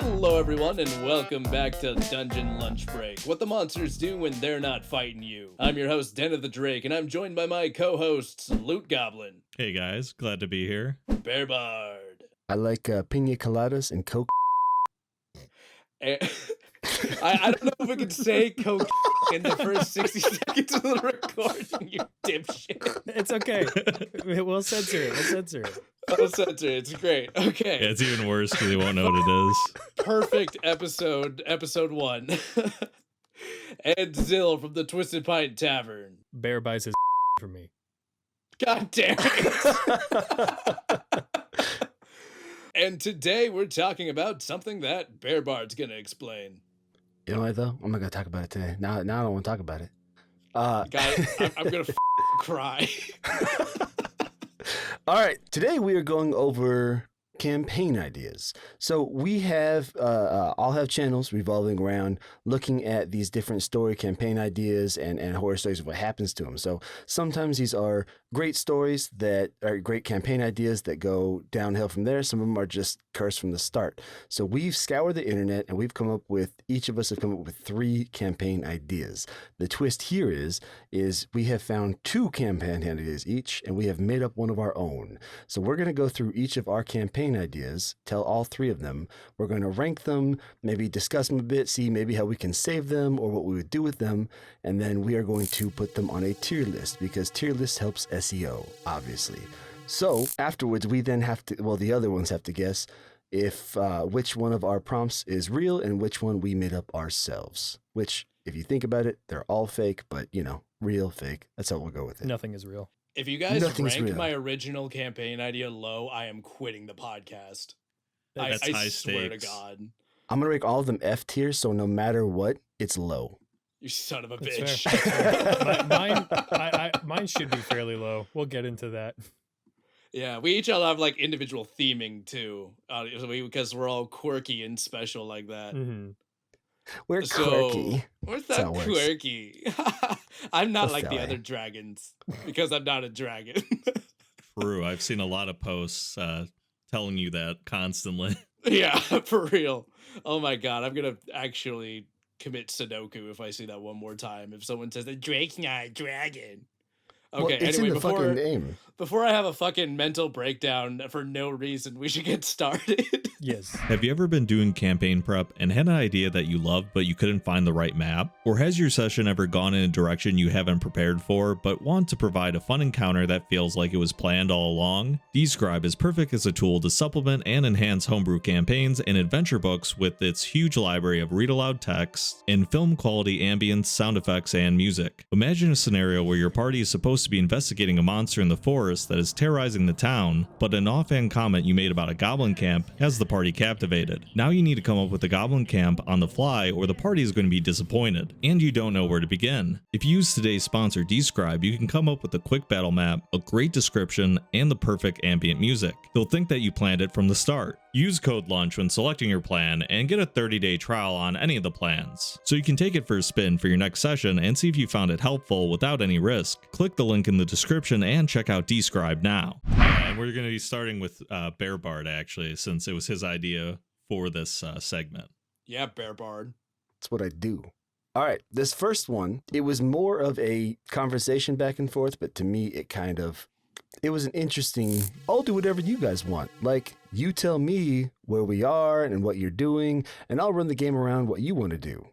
Hello everyone and welcome back to Dungeon Lunch Break, what the monsters do when they're not fighting you. I'm your host, Den of the Drake, and I'm joined by my co-hosts, Loot Goblin. Hey guys, glad to be here. Bear Bard. I like pina coladas and Coke. And I don't know if we can say Coke in the first 60 seconds of the recording, you dipshit. It's okay. We'll censor it. I'll censor it. It's great. Okay. Yeah, it's even worse because you won't know what it is. Perfect episode 1. And Zill from the Twisted Pint Tavern. Bear buys his for me. God damn it. And today we're talking about something that Bear Bard's gonna explain. You know what, though? I'm not going to talk about it today. Now I don't want to talk about it. Guys, I'm gonna cry. All right. Today we are going over campaign ideas. So we have, I'll have channels revolving around looking at these different story campaign ideas and horror stories of what happens to them. So sometimes these are great stories that are great campaign ideas that go downhill from there. Some of them are just cursed from the start. So we've scoured the internet and each of us have come up with 3 campaign ideas. The twist here is we have found 2 campaign ideas each, and we have made up one of our own. So we're going to go through each of our campaign ideas, tell all 3 of them. We're going to rank them, maybe discuss them a bit, see maybe how we can save them or what we would do with them. And then we are going to put them on a tier list because tier list helps SEO, obviously. So afterwards, we then the other ones have to guess if which one of our prompts is real and which one we made up ourselves. Which, if you think about it, they're all fake, but real, fake. That's how we'll go with it. Nothing is real. If you guys Nothing's rank real. my original campaign idea low, I am quitting the podcast. That's I high swear to stakes. God. I'm going to rank all of them F tier, so no matter what, it's low. You son of a That's bitch. fair. Mine should be fairly low. We'll get into that. Yeah, we each all have like individual theming too, because we're all quirky and special like that. Mm-hmm. We're quirky. What's That's that how it works. quirky? I'm not So like the silly. other dragons because I'm not a dragon. True, I've seen a lot of posts telling you that constantly. Yeah, for real. Oh my God, I'm gonna actually commit Sudoku if I see that one more time. If someone says the Drake's not a dragon. Okay, Well, it's anyway, in the fucking name. before I have a fucking mental breakdown for no reason, we should get started. Yes. Have you ever been doing campaign prep and had an idea that you loved but you couldn't find the right map? Or has your session ever gone in a direction you haven't prepared for but want to provide a fun encounter that feels like it was planned all along? Dscryb is perfect as a tool to supplement and enhance homebrew campaigns and adventure books with its huge library of read-aloud text and film-quality ambience, sound effects, and music. Imagine a scenario where your party is supposed to be investigating a monster in the forest that is terrorizing the town, but an offhand comment you made about a goblin camp has the party captivated. Now you need to come up with a goblin camp on the fly or the party is going to be disappointed, and you don't know where to begin. If you use today's sponsor Dscryb, you can come up with a quick battle map, a great description, and the perfect ambient music. They'll think that you planned it from the start. Use code LUNCH when selecting your plan and get a 30-day trial on any of the plans, so you can take it for a spin for your next session and see if you found it helpful without any risk. Click the link in the description and check out Dscryb now. And we're going to be starting with Bear Bard, actually, since it was his idea for this segment. Yeah, Bear Bard. That's what I do. All right, this first one, it was more of a conversation back and forth, but to me, it was an interesting, I'll do whatever you guys want. Like, you tell me where we are and what you're doing, and I'll run the game around what you want to do.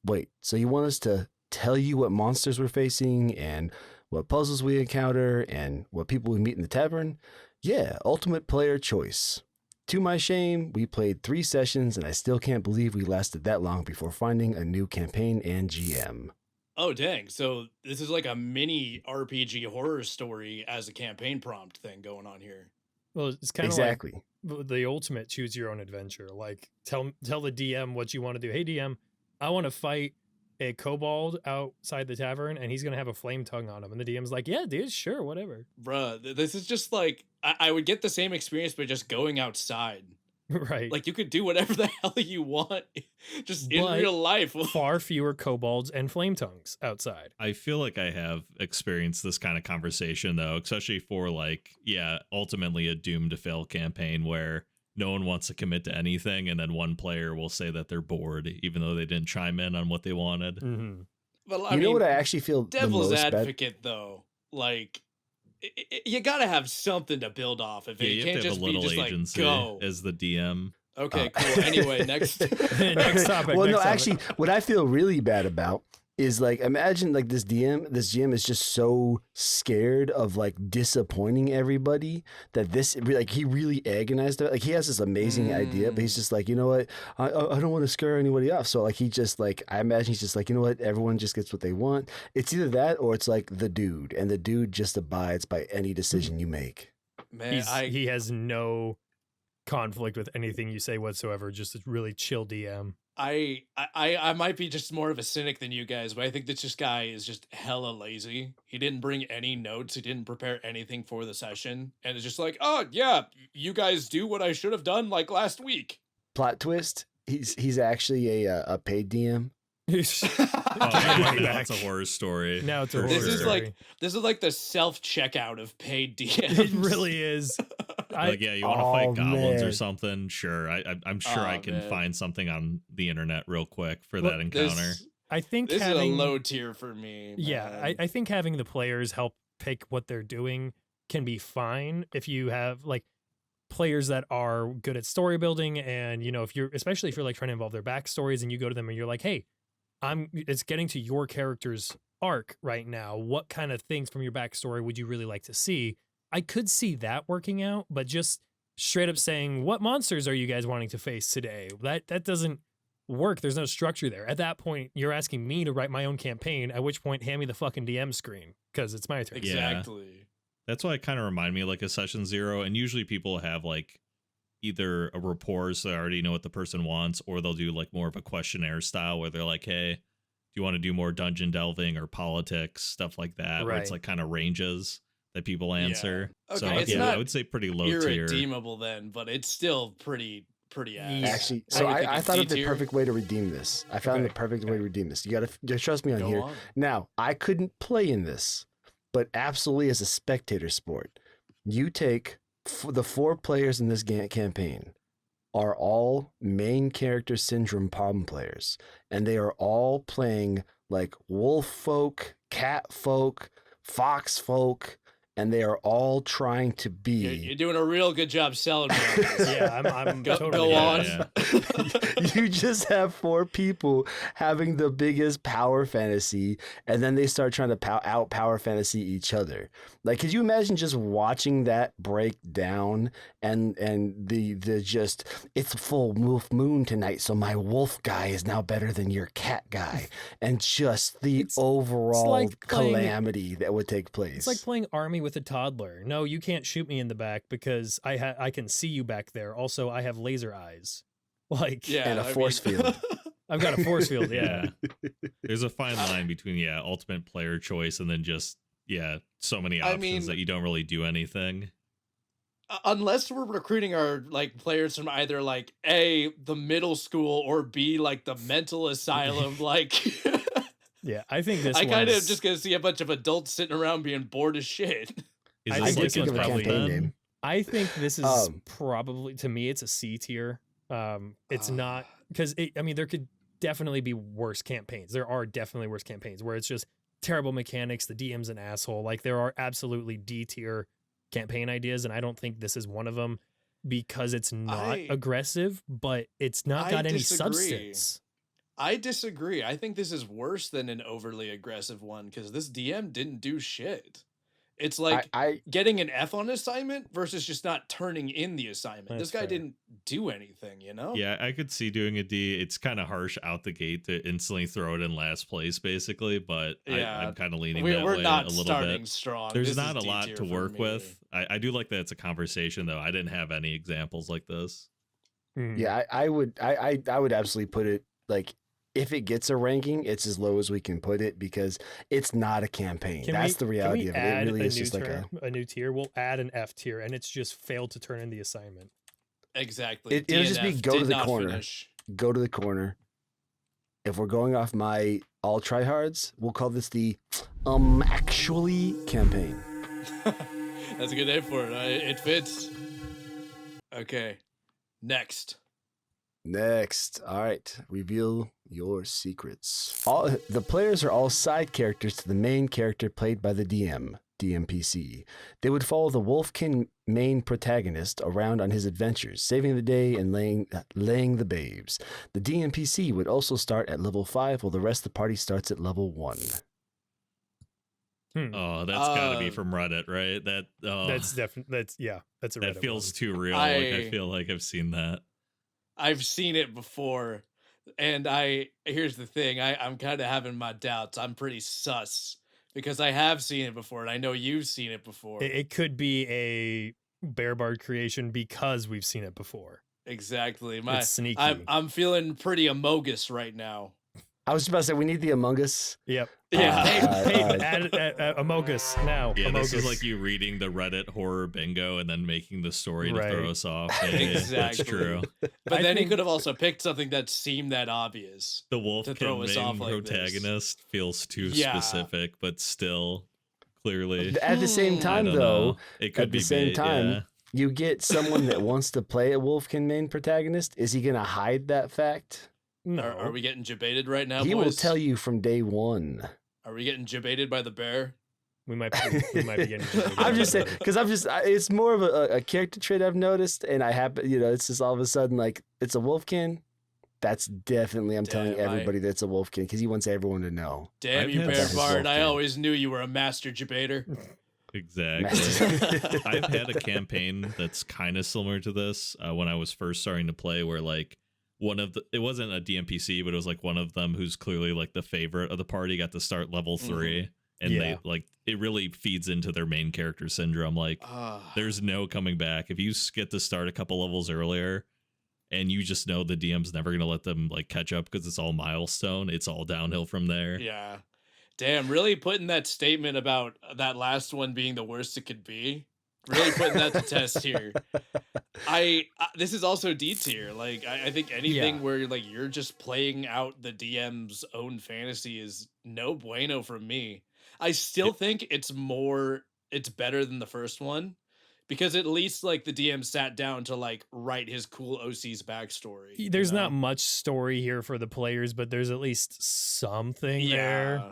Wait, so you want us to tell you what monsters we're facing and what puzzles we encounter and what people we meet in the tavern? Yeah, ultimate player choice. To my shame, we played 3 sessions and I still can't believe we lasted that long before finding a new campaign and GM. Oh, dang. So this is like a mini RPG horror story as a campaign prompt thing going on here. Well, it's kind of Exactly. like the ultimate choose your own adventure. Like tell the DM what you want to do. Hey DM, I want to fight a kobold outside the tavern and he's going to have a flame tongue on him. And the DM's like, yeah, dude, sure, whatever. Bruh, this is just like, I would get the same experience by just going outside. Right. Like, you could do whatever the hell you want just in But real life. far fewer kobolds and flame tongues outside. I feel like I have experienced this kind of conversation, though, especially for, like, ultimately a doomed to fail campaign where no one wants to commit to anything, and then one player will say that they're bored, even though they didn't chime in on what they wanted. Mm-hmm. Well, I You know mean, what I actually feel devil's the most bad? advocate though, like you gotta have something to build off of it. Yeah, It you can't have to have just a little be just agency like go. as the DM. Okay, cool. Anyway, next. Next topic. Well, next no, topic. actually, what I feel really bad about is like, imagine like this GM is just so scared of like disappointing everybody that like he really agonized it. Like he has this amazing idea, but he's just like, you know what, I don't want to scare anybody off. So like he just like, I imagine he's just like, you know what, everyone just gets what they want. It's either that or it's like the dude, and the dude just abides by any decision you make. Man, He has no conflict with anything you say whatsoever. Just a really chill DM. I might be just more of a cynic than you guys, but I think that this guy is just hella lazy. He didn't bring any notes. He didn't prepare anything for the session. And it's just like, oh, yeah, you guys do what I should have done like last week. Plot twist: he's actually a paid DM. Oh, Money now back. it's a horror story. Now it's a For horror This sure. is like the self-checkout of paid DMs. It really is. Like, yeah, you want to fight goblins man. or something? Sure. I'm sure I can man. find something on the internet real quick for Well, that encounter. I think This having is a low tier for me. yeah, man. I think having the players help pick what they're doing can be fine if you have like players that are good at story building, and you know, especially if you're like trying to involve their backstories and you go to them and you're like, hey, it's getting to your character's arc right now. What kind of things from your backstory would you really like to see? I could see that working out, but just straight up saying, what monsters are you guys wanting to face today? That doesn't work. There's no structure there. At that point, you're asking me to write my own campaign, at which point, hand me the fucking DM screen, because it's my turn. Exactly. That's why it kind of remind me of like a session zero. And usually people have like either a rapport, so they already know what the person wants, or they'll do like more of a questionnaire style where they're like, hey, do you want to do more dungeon delving or politics, stuff like that, where it's Right. like kind of ranges that people answer. Okay, So it's yeah, not I would say pretty low tier. Irredeemable then, but it's still pretty ass. Yeah. Actually, I so would think I it's thought of the D-tier. perfect way to redeem this. I found the Okay. perfect way to redeem this. You gotta just trust me on Go here. on. Now, I couldn't play in this, but absolutely as a spectator sport, you take the 4 players in this campaign are all main character syndrome problem players, and they are all playing like wolf folk, cat folk, fox folk, and they are all trying to be. You're doing a real good job selling me on this. Yeah, I'm Go, totally go on. Yeah. You just have 4 people having the biggest power fantasy, and then they start trying to out power fantasy each other. Like, could you imagine just watching that break down and the just, it's a full wolf moon tonight, so my wolf guy is now better than your cat guy, and just the overall like playing- calamity that would take place. It's like playing army with a toddler. No, you can't shoot me in the back because I can see you back there. Also, I have laser eyes. Like, Yeah, And a I force mean- field. I've got a force field. Yeah. There's a fine line between ultimate player choice and then just so many I options mean- that you don't really do anything. Unless we're recruiting our like players from either like A, the middle school, or B, like the mental asylum, like Yeah, I think this I kind of one's- just gonna see a bunch of adults sitting around being bored as shit. Is I this think like this a one's date probably- campaign then? name. I think this is Um, probably, to me, it's a C tier. It's Ah. not because I mean, there could definitely be worse campaigns. There are definitely worse campaigns where it's just terrible mechanics. The DM's an asshole. Like, there are absolutely D tier campaign ideas, and I don't think this is one of them because it's not I- aggressive, but it's not I got any disagree. substance. I disagree. I think this is worse than an overly aggressive one because this DM didn't do shit. It's like I getting an F on assignment versus just not turning in the assignment. That's This guy fair. didn't do anything, you know? Yeah, I could see doing a D. It's kind of harsh out the gate to instantly throw it in last place, basically, but Yeah. I'm kind of leaning We're that way not a little starting bit. strong. There's This not is a lot D-tier to for work me. with. I do like that it's a conversation, though. I didn't have any examples like this. Mhm. Yeah, I would absolutely put it like, if it gets a ranking, it's as low as we can put it because it's not a campaign. That's the reality of it. It add really a is new just like a new tier. We'll add an F tier, and it's just failed to turn in the assignment. Exactly. It'll just be DNF go to did the not corner. finish. go to the corner. If we're going off my all tryhards, we'll call this the actually campaign. That's a good name for it. It fits. Okay. Next. All right. Reveal your secrets. All the players are all side characters to the main character played by the DMPC. They would follow the Wolfkin main protagonist around on his adventures, saving the day and laying the babes. The DMPC would also start at level 5, while the rest of the party starts at level 1. Oh, that's got to be from Reddit, right? That's definitely that's a Reddit that feels one. too real. I feel like I've seen that. I've seen it before, and here's the thing. I'm kind of having my doubts. I'm pretty sus because I have seen it before, and I know you've seen it before. It could be a Bear Bard creation because we've seen it before. Exactly. It's sneaky. I'm feeling pretty amogus right now. I was about to say, we need the Among Us. Yep. Yeah. Add Among Us now. Yeah, Among this is Us. like you reading the Reddit horror bingo and then making the story to Right. throw us off. Yeah, Exactly. that's true. But then he could have also picked something that seemed that obvious. The To throw us Wolfkin off main like this. protagonist feels too Yeah. specific, but still clearly. At the same I time, don't though, know. It could at be the same bait, time, yeah. you get someone that wants to play a Wolfkin main protagonist. Is he going to hide that fact? No. Are we getting debated right now, He boys? will tell you from day one. Are we getting debated by the bear? we might be getting. I'm just saying, because it's more of a character trait I've noticed, and I happen, it's just all of a sudden like it's a Wolfkin. That's definitely, I'm telling Damn, everybody that's a Wolfkin because he wants everyone to know. Damn I've you, had Bear that Bard. I Wolfkin. always knew you were a master debater. Exactly. I've had a campaign that's kind of similar to this when I was first starting to play, where like it wasn't a DMPC, but it was like one of them who's clearly like the favorite of the party got to start level 3, and Yeah. they like it really feeds into their main character syndrome. Like there's no coming back if you get to start a couple levels earlier. And you just know the DM's never going to let them like catch up because it's all milestone. It's all downhill from there. Yeah. Damn, really putting that statement about that last one being the worst it could be. Really putting that to test here. This is also D tier. Like I think anything Yeah. where like you're just playing out the DM's own fantasy is no bueno from me. I still think it's better than the first one. Because at least like the DM sat down to like write his cool OC's backstory. There's you know? not much story here for the players, but there's at least something there.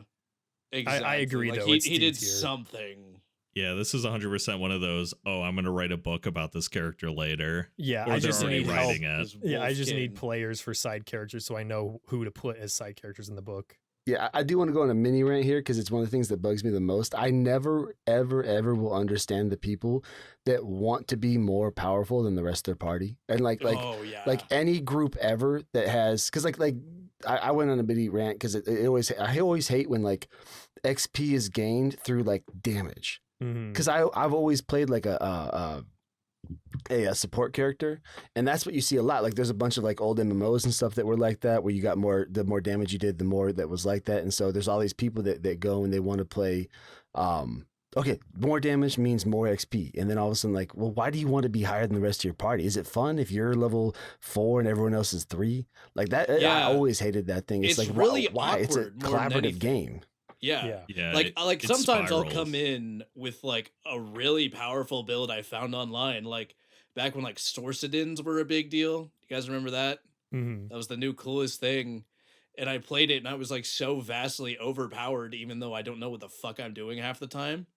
Exactly. I agree, Like, though, He it's did D-tier. something. Yeah, this is 100% one of those, oh, I'm going to write a book about this character later. Yeah, Or I they're just already need help. writing it. His Yeah, I just need Wolfkin. players for side characters so I know who to put as side characters in the book. Yeah, I do want to go on a mini rant here because it's one of the things that bugs me the most. I never, ever, ever will understand the people that want to be more powerful than the rest of their party. And like Oh yeah. any group ever that has, because I went on a mini rant because I always hate when like XP is gained through like damage. Mhm. Because I've always played like a support character, and that's what you see a lot. Like there's a bunch of like old MMOs and stuff that were like that, where you got the more damage you did, the more that was like that. And so there's all these people that go and they want to play okay, more damage means more XP, and then all of a sudden like, well, why do you want to be higher than the rest of your party? Is it fun if you're level 4 and everyone else is 3? Like that, I Yeah. always hated that thing. It's It's like, really why? It's a awkward more than collaborative anything. game. Yeah. Yeah, Like it sometimes I'll spirals. come in with like a really powerful build I found online, like back when like Sorcidins were a big deal. You guys remember that? Mhm. That was the new coolest thing. And I played it and I was like so vastly overpowered, even though I don't know what the fuck I'm doing half the time.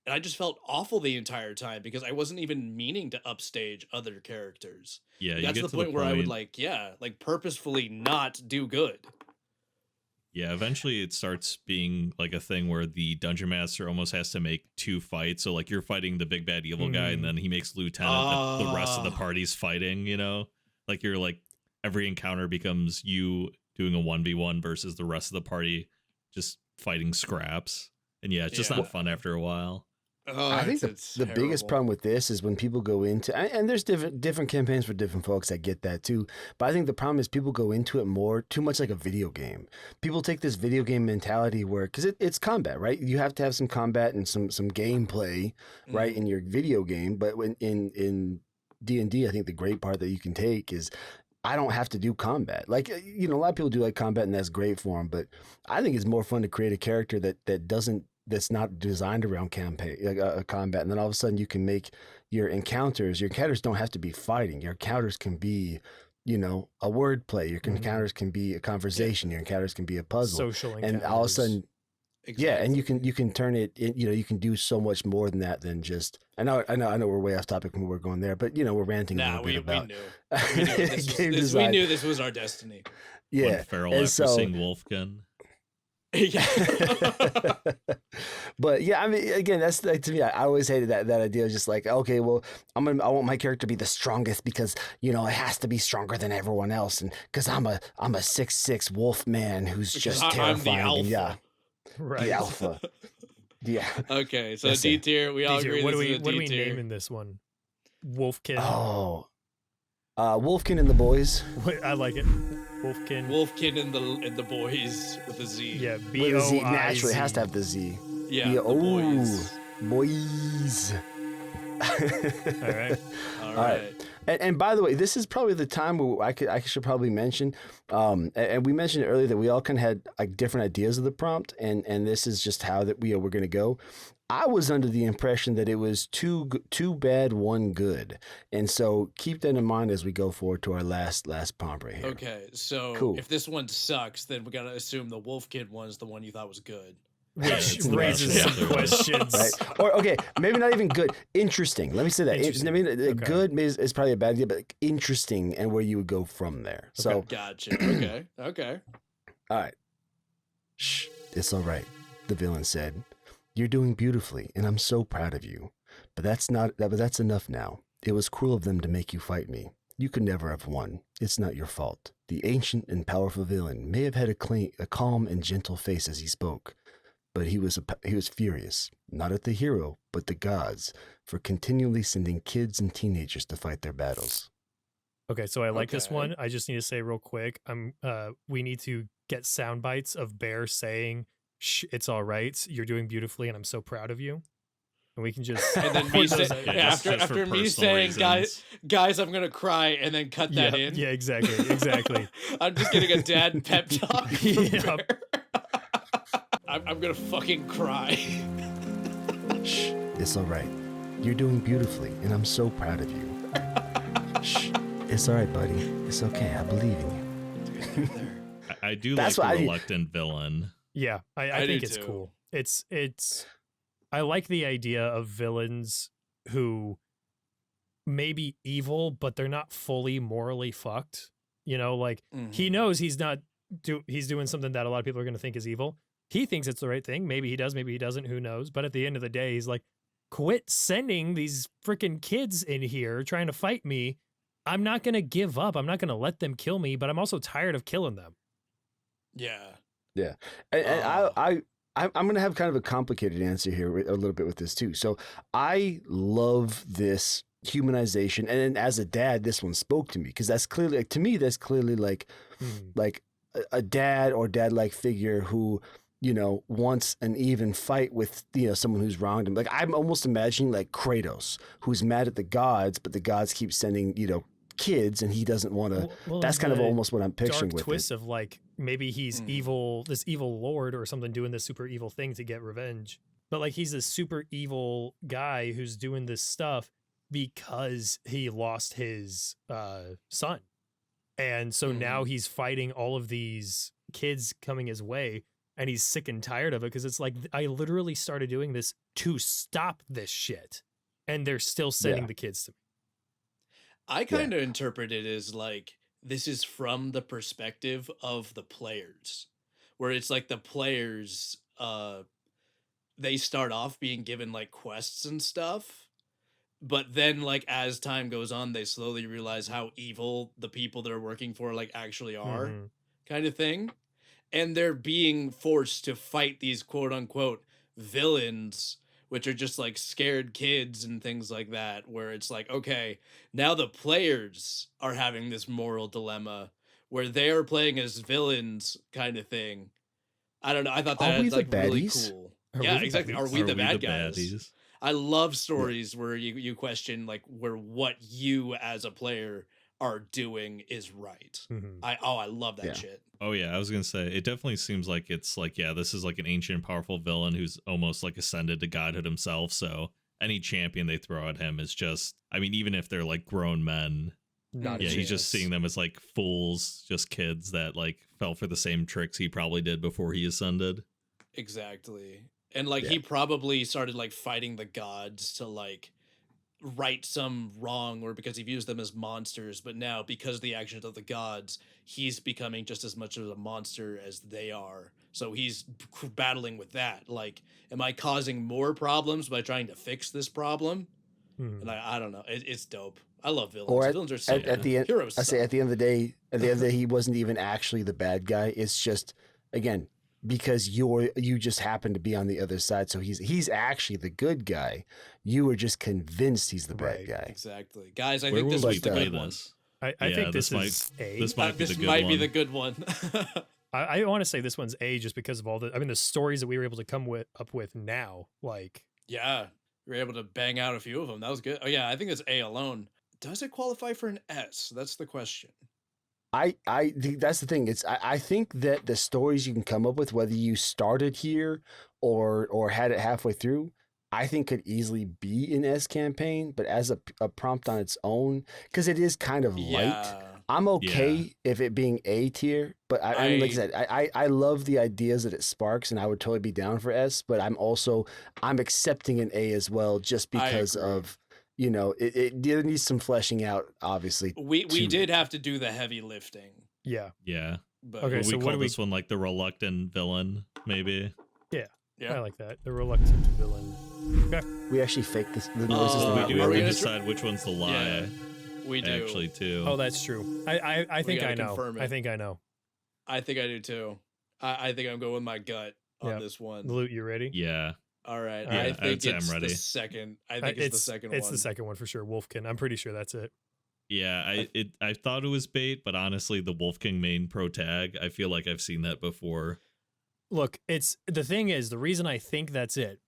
And I just felt awful the entire time because I wasn't even meaning to upstage other characters. Yeah, you That's get the to point where I would like purposefully not do good. Yeah, eventually it starts being like a thing where the dungeon master almost has to make 2 fights. So like you're fighting the big bad evil guy, and then he makes lieutenant. And the rest of the party's fighting. Like you're like every encounter becomes you doing a 1v1 versus the rest of the party just fighting scraps. And yeah, it's just Yeah. not fun after a while. Oh, I think it's the biggest terrible. problem with this is when people go into, and there's different campaigns for different folks. I get that too, but I think the problem is people go into it too much like a video game. People take this video game mentality where, because it's combat, right? You have to have some combat and some gameplay, right, in your video game. But when in D&D, I think the great part that you can take is, I don't have to do combat. Like, a lot of people do like combat, and that's great for them. But I think it's more fun to create a character that's not designed around campaign, like a combat, and then all of a sudden you can make your encounters don't have to be fighting. Your encounters can be, a word play. Your encounters can be a conversation. Your encounters can be a puzzle. Social encounters. And all of a sudden, Exactly. yeah, and you can turn it. You can do so much more than that than just. I know we're way off topic when we're going there, but we're ranting a little bit about. We knew. We knew this was our destiny. Yeah, One feral after seeing Wolfkin. Yeah. But yeah, I mean, again, that's like, to me, I always hated that idea of just like, okay, well, I want my character to be the strongest because it has to be stronger than everyone else, and because I'm a 6'6" wolf man who's just terrifying. I'm the alpha. Yeah, Right. the alpha. Yeah. Okay, so That's D tier. We all agree. What are this is a we D tier. naming this one? Wolfkin. Oh, Wolfkin and the boys. Wait, I like it. Wolfkin. Wolfkin and the boys with a Z. Yeah, With a B-O-I-Z. Z, naturally, it has to have the Z. Yeah. Yeah, The boys. Boys. All right. All All right. right. And by the way, this is probably the time where I should probably mention, and we mentioned earlier that we all kind of had like different ideas of the prompt, and this is just how that we're going to go. I was under the impression that it was two bad, one good, and so keep that in mind as we go forward to our last prompt right here. Okay, so Cool. if this one sucks, then we gotta assume the Wolfkin one's the one you thought was good. Which it's the raises best some one. questions. Right? Or okay, maybe not even good. Interesting. Let me say that. Interesting. I mean, Okay. good is probably a bad idea, but like, interesting, and where you would go from there. So, Gotcha. Okay. Okay. all right. Shh, it's all right. The villain said, "You're doing beautifully, and I'm so proud of you. But that's enough now. It was cruel of them to make you fight me. You could never have won. It's not your fault." The ancient and powerful villain may have had a calm and gentle face as he spoke, but he was furious, not at the hero, but the gods, for continually sending kids and teenagers to fight their battles. Okay, so I like this Okay. one. I just need to say real quick, we need to get sound bites of Bear saying, "Shh, it's all right. You're doing beautifully, and I'm so proud of you." And we can just And then me put those say, out. just after for me personal saying, reasons. guys, I'm gonna cry, and then cut that in. Yeah, exactly. I'm just getting a dad pep talk. From Yep. Bear. I'm gonna fucking cry. Shh, it's all right. You're doing beautifully, and I'm so proud of you. Shh, it's all right, buddy. It's okay. I believe in you. I do That's like what the I- reluctant villain. Yeah, I I think do it's too. cool. It's I like the idea of villains who may be evil, but they're not fully morally fucked. Like he Mhm. knows he's not he's doing something that a lot of people are going to think is evil. He thinks it's the right thing. Maybe he does, maybe he doesn't, who knows? But at the end of the day, he's like, quit sending these freaking kids in here trying to fight me. I'm not going to give up. I'm not going to let them kill me, but I'm also tired of killing them. Yeah. And I'm going to have kind of a complicated answer here a little bit with this too. So I love this humanization, and then as a dad, this one spoke to me because that's clearly to me that's clearly like a dad or dad-like figure who wants an even fight with someone who's wronged him. Like I'm almost imagining like Kratos, who's mad at the gods, but the gods keep sending kids, and he doesn't want to. Well, That's kind of the almost what I'm picturing dark with twist it. of like maybe he's evil, this evil lord or something doing this super evil thing to get revenge. But like he's this super evil guy who's doing this stuff because he lost his son. And so now he's fighting all of these kids coming his way, and he's sick and tired of it because it's like, I literally started doing this to stop this shit, and they're still sending the kids to me. I kind of interpret it as like this is from the perspective of the players, where it's like the players, they start off being given like quests and stuff, but then like as time goes on, they slowly realize how evil the people they're working for like actually are, kind of thing, and they're being forced to fight these quote unquote villains, which are just like scared kids and things like that, where it's like, okay, now the players are having this moral dilemma where they are playing as villains kind of thing. I don't know. I thought Are that we was the like really baddies? cool. Are Yeah, we the exactly. Are baddies? we the bad guys? baddies? I love stories where you question like where what you as a player are doing is right. I love that shit. Oh yeah, I was gonna say it definitely seems like it's like, yeah, this is like an ancient powerful villain who's almost like ascended to godhood himself, so any champion they throw at him is just, I mean, even if they're like grown men, Not a yeah, he's just chance. seeing them as like fools, just kids that like fell for the same tricks he probably did before he ascended. Exactly. And like Yeah. he probably started like fighting the gods to like right some wrong, or because he views them as monsters, but now because of the actions of the gods, he's becoming just as much of a monster as they are. So he's battling with that. Like, am I causing more problems by trying to fix this problem? Hmm. And I don't know. It's dope. I love villains. Or Villains are so at good. the end, Heroes I say suck. at the end of the day, he wasn't even actually the bad guy. It's just, again, because you just happen to be on the other side, so he's actually the good guy. You were just convinced he's the bad Right. guy. Exactly. Guys, I Where think will this we was the play good one. this? I Yeah, think this is A. This might be This the good might one. be the good one. I want to say this one's A just because of all the stories that we were able to come up with now. Like, Yeah, you were able to bang out a few of them. That was good. Oh yeah, I think it's A alone. Does it qualify for an S? That's the question. That's the thing. I think that the stories you can come up with, whether you started here or had it halfway through, I think could easily be an S campaign, but as a prompt on its own, because it is kind of light. Yeah. I'm okay if it being A tier, but I mean, like I said, I love the ideas that it sparks, and I would totally be down for S. But I'm accepting an A as well, just because agree. of it needs some fleshing out. Obviously, We to did it. have to do the heavy lifting. yeah. Yeah. But Okay, Would so we what call do we- this one like the reluctant villain, maybe? yeah. I like that. The reluctant villain. We actually fake the noises. Oh, they're we not do are have we to real. gonna decide which one's the lie, Yeah, we do. actually, too. Oh, that's true. I think gotta I know. confirm it. I think I know. I think I do too. I think I'm going with my gut on Yeah. this one. Loot, you ready? Yeah. All right. Yeah, I I think would say I'm it's ready. the second. I think it's the second one. It's the second one for sure. Wolfkin. I'm pretty sure that's it. Yeah, I thought it was bait, but honestly, the Wolf King main pro tag, I feel like I've seen that before. Look, the thing is, the reason I think that's it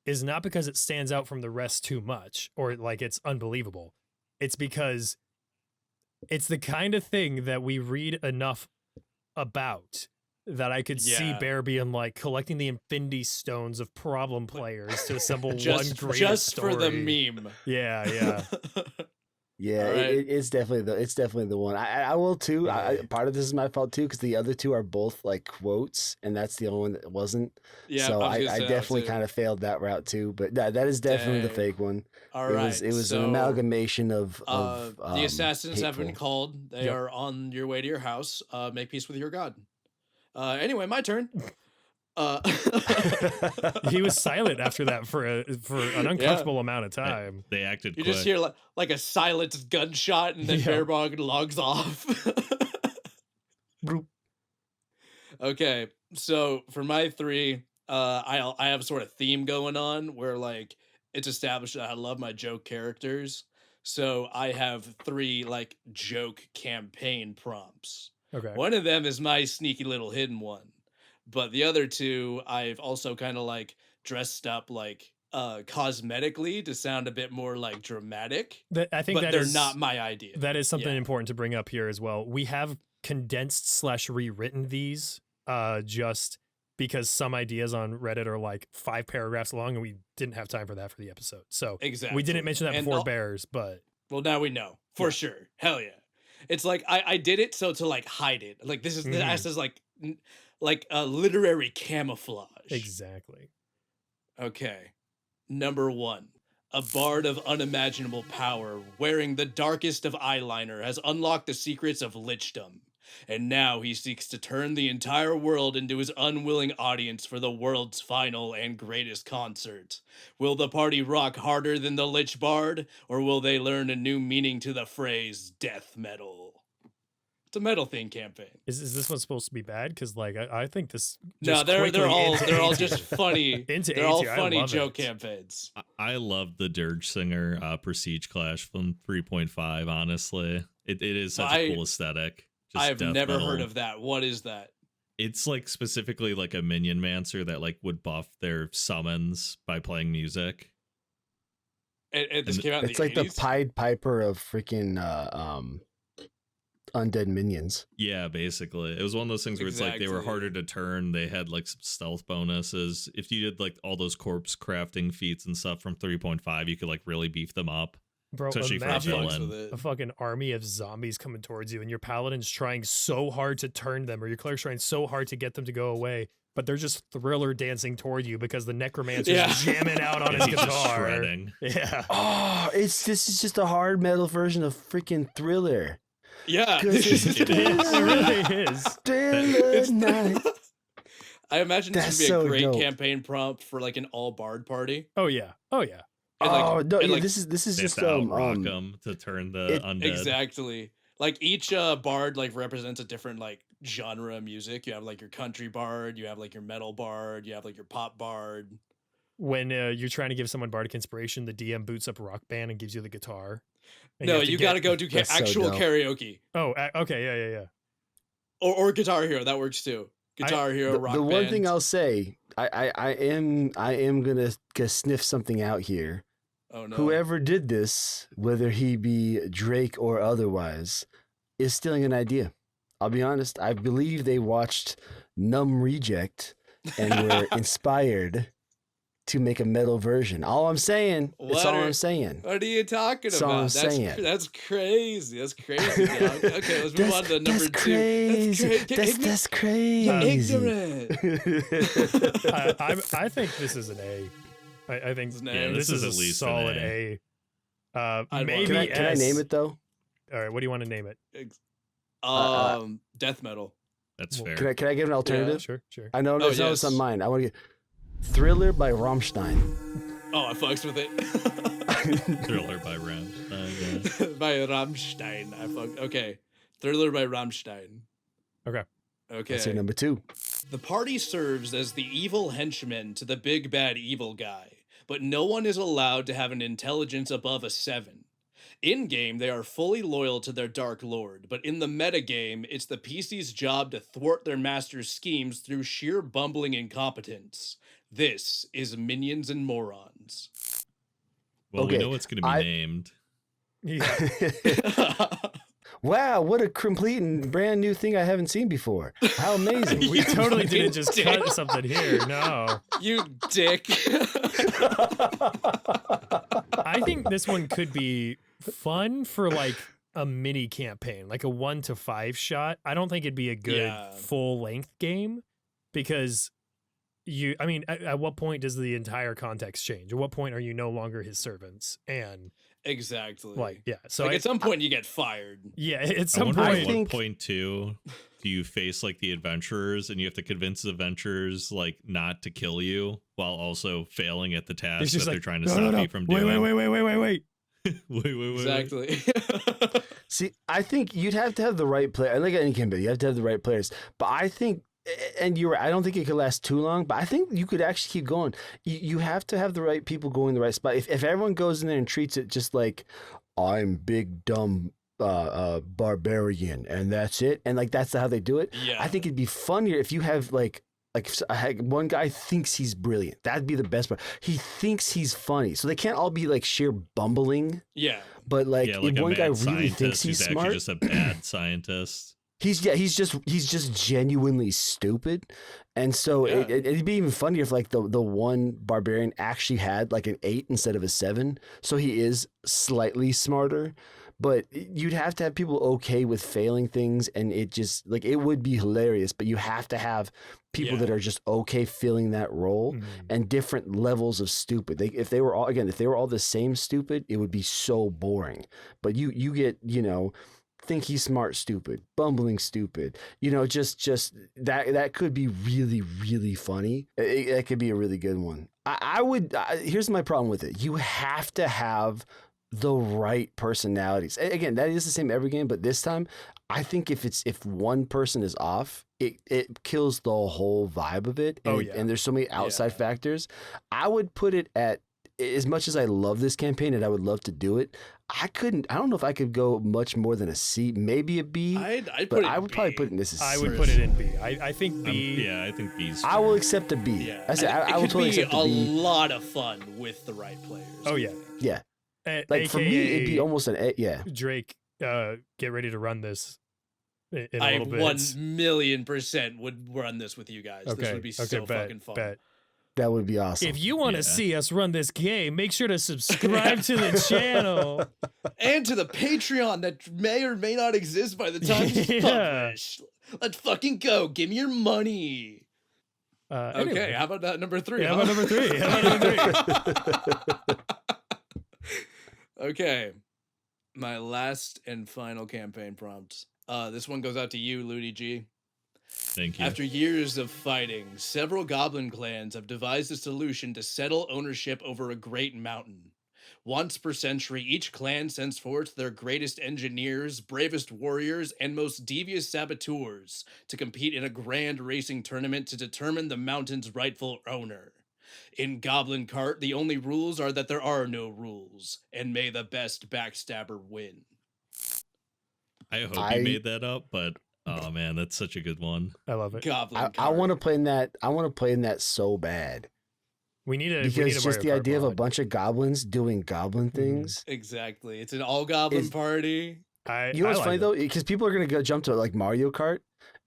is not because it stands out from the rest too much or like it's unbelievable. It's because it's the kind of thing that we read enough about that I could see Yeah. Bear being like collecting the infinity stones of problem players to assemble one great just story. for the meme. Yeah, yeah. Yeah, All right. it's definitely the one. I will too. Part of this is my fault too, because the other two are both like quotes, and that's the only one that wasn't. Yeah, so I was gonna I say that definitely too. kind of failed that route too. But that is definitely the Dang. fake one. All it right. was an so, amalgamation of the assassins have been hateful. called. They Yep. are on your way to your house. Make peace with your god. Anyway, my turn. He was silent after that for an uncomfortable amount of time. They acted You quick. just hear like a silenced gunshot, and then Yeah. Bearbog logs off. Broop. Okay, so for my three, I have a sort of theme going on where like it's established that I love my joke characters. So I have three like joke campaign prompts. Okay. One of them is my sneaky little hidden one, but the other two I've also kind of like dressed up like cosmetically to sound a bit more like dramatic. I think But that they're is not my idea. That is something Yeah. important to bring up here as well. We have condensed / rewritten these just because some ideas on Reddit are like 5 paragraphs long, and we didn't have time for that for the episode. So Exactly. we didn't mention that And before I'll- Bears, but Well, now we know for Yeah. sure. Hell yeah! It's like I did it so to like hide it. Like this is like a literary camouflage. exactly. Okay. Number 1. A bard of unimaginable power, wearing the darkest of eyeliner, has unlocked the secrets of lichdom. And now he seeks to turn the entire world into his unwilling audience for the world's final and greatest concert. Will the party rock harder than the Lich Bard, or will they learn a new meaning to the phrase death metal? It's a metal theme campaign. Is this one supposed to be bad? Because like I think this. No, just they're quickly all into they're all A tier. just funny. Into They're A all tier, I funny love joke it. campaigns. I love the Dirge Singer Prestige Clash from 3.5, honestly. It is such a cool aesthetic. Just I've death never metal. heard of that. What is that? It's like specifically like a minion mancer that like would buff their summons by playing music. This came out in It's the like 80s? the Pied Piper of freaking undead minions. Yeah, basically. It was one of those things where it's like they were Exactly. harder to turn. They had like some stealth bonuses. If you did like all those corpse crafting feats and stuff from 3.5, you could like really beef them up. Bro, Especially for a imagine villain. a fucking army of zombies coming towards you and your paladin's trying so hard to turn them, or your cleric's trying so hard to get them to go away, but they're just Thriller dancing toward you because the necromancer's jamming out on his He's just guitar. shredding. Yeah. Oh, this is just a hard metal version of freaking Thriller. Yeah. 'Cause it's It is. It really is. Thriller night. I imagine this That's would be a so great dope. campaign prompt for like an all bard party. Oh yeah. Oh yeah. And, like- Oh no! and, Yeah, like, this is They have just to outrock them to turn the it- undead. Exactly. Like each bard like represents a different like genre of music. You have like your country bard, you have like your metal bard, you have like your pop bard. When you're trying to give someone bardic inspiration, the DM boots up Rock Band and gives you the guitar. And No, have to you get- got to go do That's so actual dope. karaoke Oh, okay. Yeah. or Guitar Hero. That works too. Guitar Hero, rock the one band. thing I'll say, I am gonna sniff something out here. Oh no. Whoever did this, whether he be Drake or otherwise, is stealing an idea. I'll be honest. I believe they watched Numb Reject and were inspired to make a metal version. All I'm saying. That's What all are- I'm saying. What are you talking That's all about? I'm saying. That's crazy. That's crazy. Dog. Okay, let's move on to number that's 2. crazy. That's crazy. Ignorant. I think this is an A. I think It's an A. Yeah, this is at a least solid an A. I'd Maybe want- Can I S. name it though? All right, what do you want to name it? Death metal. That's Well, fair. Can I give an alternative? Sure. I know Oh, it's yes. on mine. I want to get Thriller by Rammstein. Oh, I fucks with it. Thriller by Ram. By Rammstein. Okay. Thriller by Rammstein. Okay. Okay. That's your number 2. The party serves as the evil henchman to the big bad evil guy, but no one is allowed to have an intelligence above a 7. In-game, they are fully loyal to their Dark Lord, but in the metagame, it's the PC's job to thwart their master's schemes through sheer bumbling incompetence. This is Minions and Morons. Well, Okay, we know it's going to be I- named. Yeah. Wow, what a complete and brand new thing I haven't seen before. How amazing. We totally fucking didn't just dick. cut something here. No. You dick. I think this one could be fun for like a mini campaign, like a 1 to 5 shot. I don't think it'd be a good Yeah. full length game because at what point does the entire context change? At what point are you no longer his servants? And Exactly. like, yeah. So Like at some point you get fired. yeah, at I some wonder I at point, what think- point too do you face like the adventurers and you have to convince the adventurers like not to kill you while also failing at the task it's that just they're like, trying to no, stop no, you from wait, doing. wait. wait. Exactly. See, I think you'd have to have the right player. Like any campaign, you have to have the right players. But I think, and you're right, I don't think it could last too long, but I think you could actually keep going. You have to have the right people going the right spot. If everyone goes in there and treats it just like, I'm big, dumb barbarian, and that's it, and like that's how they do it, Yeah. I think it'd be funnier if you have like one guy thinks he's brilliant. That'd be the best part. He thinks he's funny. So they can't all be like sheer bumbling. Yeah. But like, Yeah, like if a one guy mad really scientist thinks he's who's actually smart, just a bad scientist. he's just genuinely stupid. And so Yeah. it'd be even funnier if like the one barbarian actually had like an 8 instead of a 7. So he is slightly smarter. But you'd have to have people okay with failing things, and it just like it would be hilarious. But you have to have people Yeah. that are just okay filling that role and different levels of stupid. If they were all the same stupid, it would be so boring. But you get think he's smart stupid, bumbling stupid. Just that could be really really funny. That could be a really good one. Here's my problem with it. You have to have the right personalities. Again, that is the same every game, but this time I think if one person is off, it kills the whole vibe of it. And, and there's so many outside factors. I would put it at, as much as I love this campaign and I would love to do it, I don't know if I could go much more than a C, maybe a B. I'd but put it I would B. probably put it in this. I would put it in B. I think B. Yeah, I think B's. I will accept a B. Yeah. I said I it will could totally be accept a a B. lot of fun with the right players. Oh yeah. Yeah. Like for me, it'd be almost an A. Yeah. Drake. Get ready to run this. in a I little bit. 1,000,000% would run this with you guys. This would be so fucking fun. Bet. That would be awesome. If you want to see us run this game, make sure to subscribe to the channel. And to the Patreon that may or may not exist by the time this is published. Let's fucking go. Give me your money. Okay, Anyway. how about that number 3? Yeah, how about number 3? How about number 3? Okay, my last and final campaign prompt. This one goes out to you, Ludi G. Thank you. After years of fighting, several goblin clans have devised a solution to settle ownership over a great mountain. Once per century, each clan sends forth their greatest engineers, bravest warriors, and most devious saboteurs to compete in a grand racing tournament to determine the mountain's rightful owner. In Goblin Kart, the only rules are that there are no rules, and may the best backstabber win. I hope you made that up, but oh man, that's such a good one. I love it. Goblin Kart. I want to play in that. I want to play in that so bad. We need a Because just the Mario Kart idea of a mod. bunch of goblins doing goblin things. Exactly. It's an all-goblin party. You know what's I funny like though? Because people are gonna go jump to like Mario Kart,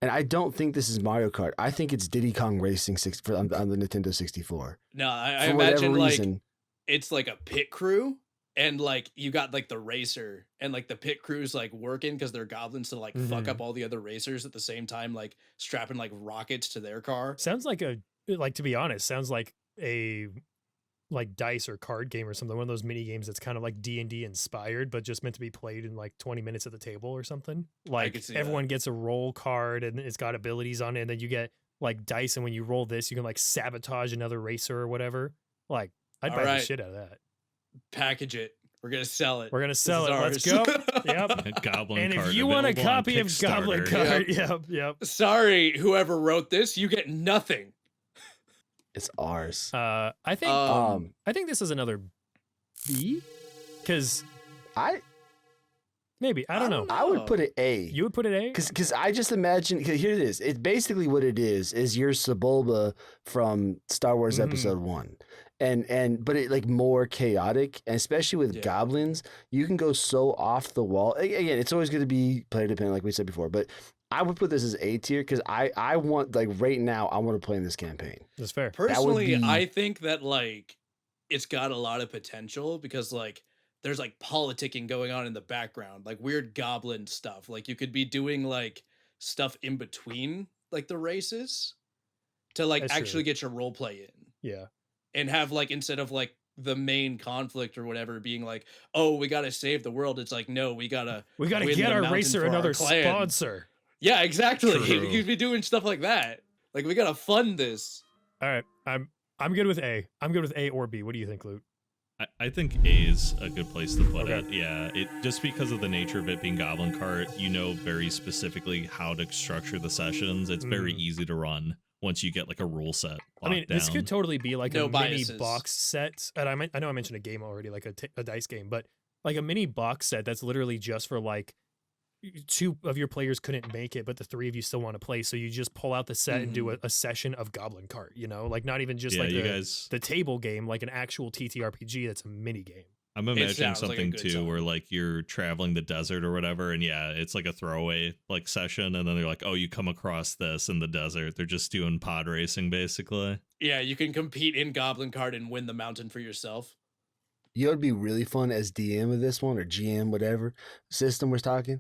and I don't think this is Mario Kart. I think it's Diddy Kong Racing on the Nintendo 64. No, I For whatever imagine like reason, it's like a pit crew, and like you got like the racer, and like the pit crew's like working because they're goblins to like fuck up all the other racers at the same time, like strapping like rockets to their car. Sounds like to be honest, sounds like a dice or card game or something. One of those mini games that's kind of like D&D inspired, but just meant to be played in like 20 minutes at the table or something. Like could see everyone gets a roll card and it's got abilities on it, and then you get like dice, and when you roll this, you can like sabotage another racer or whatever. Like I'd buy the shit out of that. Package it. We're gonna sell it. We're gonna sell This it. is Let's ours. go. Yep. Goblin And Kart if you want a available on copy of Goblin Kickstarter. Kart, yep. Sorry, whoever wrote this, you get nothing. it's ours. I think I think this is another B, because I maybe I don't know. I would put it A. You would put it A? Because I just imagine, cause here it is. It's basically what it is your Sebulba from Star Wars Episode 1. But it like more chaotic, and especially with goblins, you can go so off the wall. Again, it's always going to be player dependent, like we said before, but I would put this as A tier because I want, like right now, I want to play in this campaign. That's fair. Personally, be- I think that like it's got a lot of potential because like there's like politicking going on in the background, like weird goblin stuff. Like you could be doing like stuff in between like the races to like That's actually true. get your role play in. Yeah. And have like, instead of like the main conflict or whatever being like, oh, we gotta save the world, it's like, no, we gotta We got to win get the our mountain racer for our another clan. sponsor. Yeah, exactly. True. You could be doing stuff like that. Like we gotta fund this. All right. I'm good with A. I'm good with A or B. What do you think, Luke? I think A is a good place to put Okay. it. Yeah, it just because of the nature of it being Goblin Kart, you know very specifically how to structure the sessions. It's very easy to run once you get like a rule set. I mean, this could down. totally be like No a biases. mini box set. And I know I mentioned a game already, like a dice game, but like a mini box set that's literally just for like 2 of your players couldn't make it, but the 3 of you still want to play. So you just pull out the set and do a session of Goblin Kart, you know, like not even just Yeah, like you guys. the table game, like an actual TTRPG that's a mini game. I'm imagining sounds like a something good too time. where like you're traveling the desert or whatever, and yeah, it's like a throwaway like session, and then they're like, oh, you come across this in the desert. They're just doing pod racing basically. Yeah, you can compete in Goblin Kart and win the mountain for yourself. You know, it'd be really fun as DM of this one or GM, whatever system we're talking,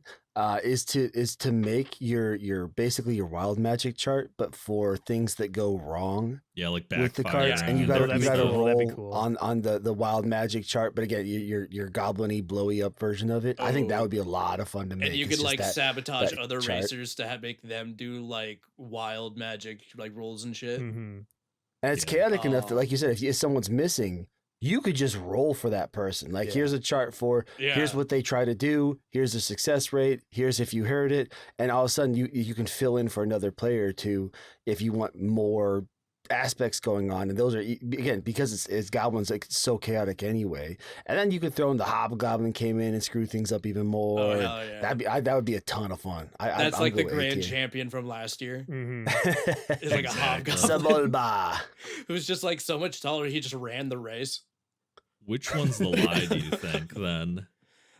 is to make your basically your wild magic chart, but for things that go wrong Yeah, like with the backfire. cards, and you Yeah, got that'd you be got to cool. That'd be roll cool. on the wild magic chart. But again, your goblin-y, blowy up version of it. I think that Oh. would be a lot of fun to make. And you It's can just like that- sabotage that other chart. racers to make them do like wild magic like rules and shit. Mm-hmm. And it's Yeah. chaotic enough that, Oh. like you said, if someone's missing, you could just roll for that person. Like, Yeah. here's a chart for, here's what they try to do, here's the success rate, here's if you heard it, and all of a sudden you can fill in for another player or two if you want more aspects going on. And those are, again, because it's goblins, like it's so chaotic anyway. And then you could throw in the hobgoblin came in and screw things up even more. Oh, hell yeah. That would be a ton of fun. That's I'm like the going grand A champion from last year. Mm-hmm. It's like a Exactly. hobgoblin Sebulba. who's just like so much taller. He just ran the race. Which one's the lie, do you think, then?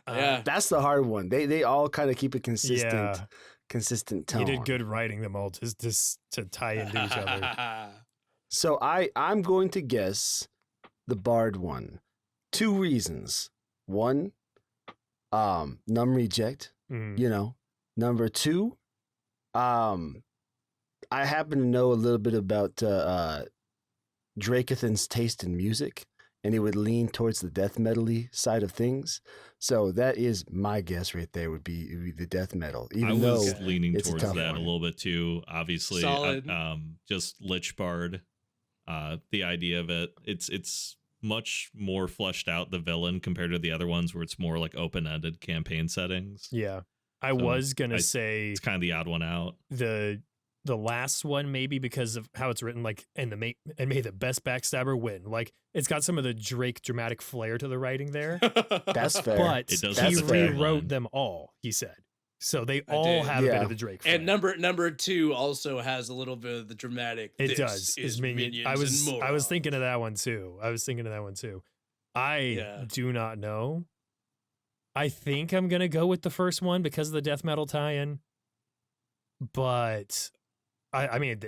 Yeah. That's the hard one. They all kind of keep it consistent. Yeah. consistent tone. You did good writing them all to tie into each other. So I'm going to guess the Bard one. 2 reasons. One, num reject. Mhm. You know. Number 2, I happen to know a little bit about Drakathan's taste in music, and he would lean towards the death metal-y side of things. So that is my guess right there would be the death metal. I Even was though leaning it's a towards tough that one. a little bit too. Obviously, Solid. just Lich Bard. The idea of it's much more fleshed out, the villain, compared to the other ones where it's more like open-ended campaign settings. Yeah. I So was gonna say It's kind of the odd one out. the last one, maybe because of how it's written, like, and may the best backstabber win. Like, it's got some of the Drake dramatic flair to the writing there. That's fair. But It does have he the tagline. rewrote them all, he said. So they all did. have a bit Yeah. of the Drake flair. And number 2 also has a little bit of the dramatic. It "This does. is Is Minion. Minions I and was morons." thinking of that one too. I do not know. I think I'm gonna go with the first one because of the death metal tie-in. But I mean,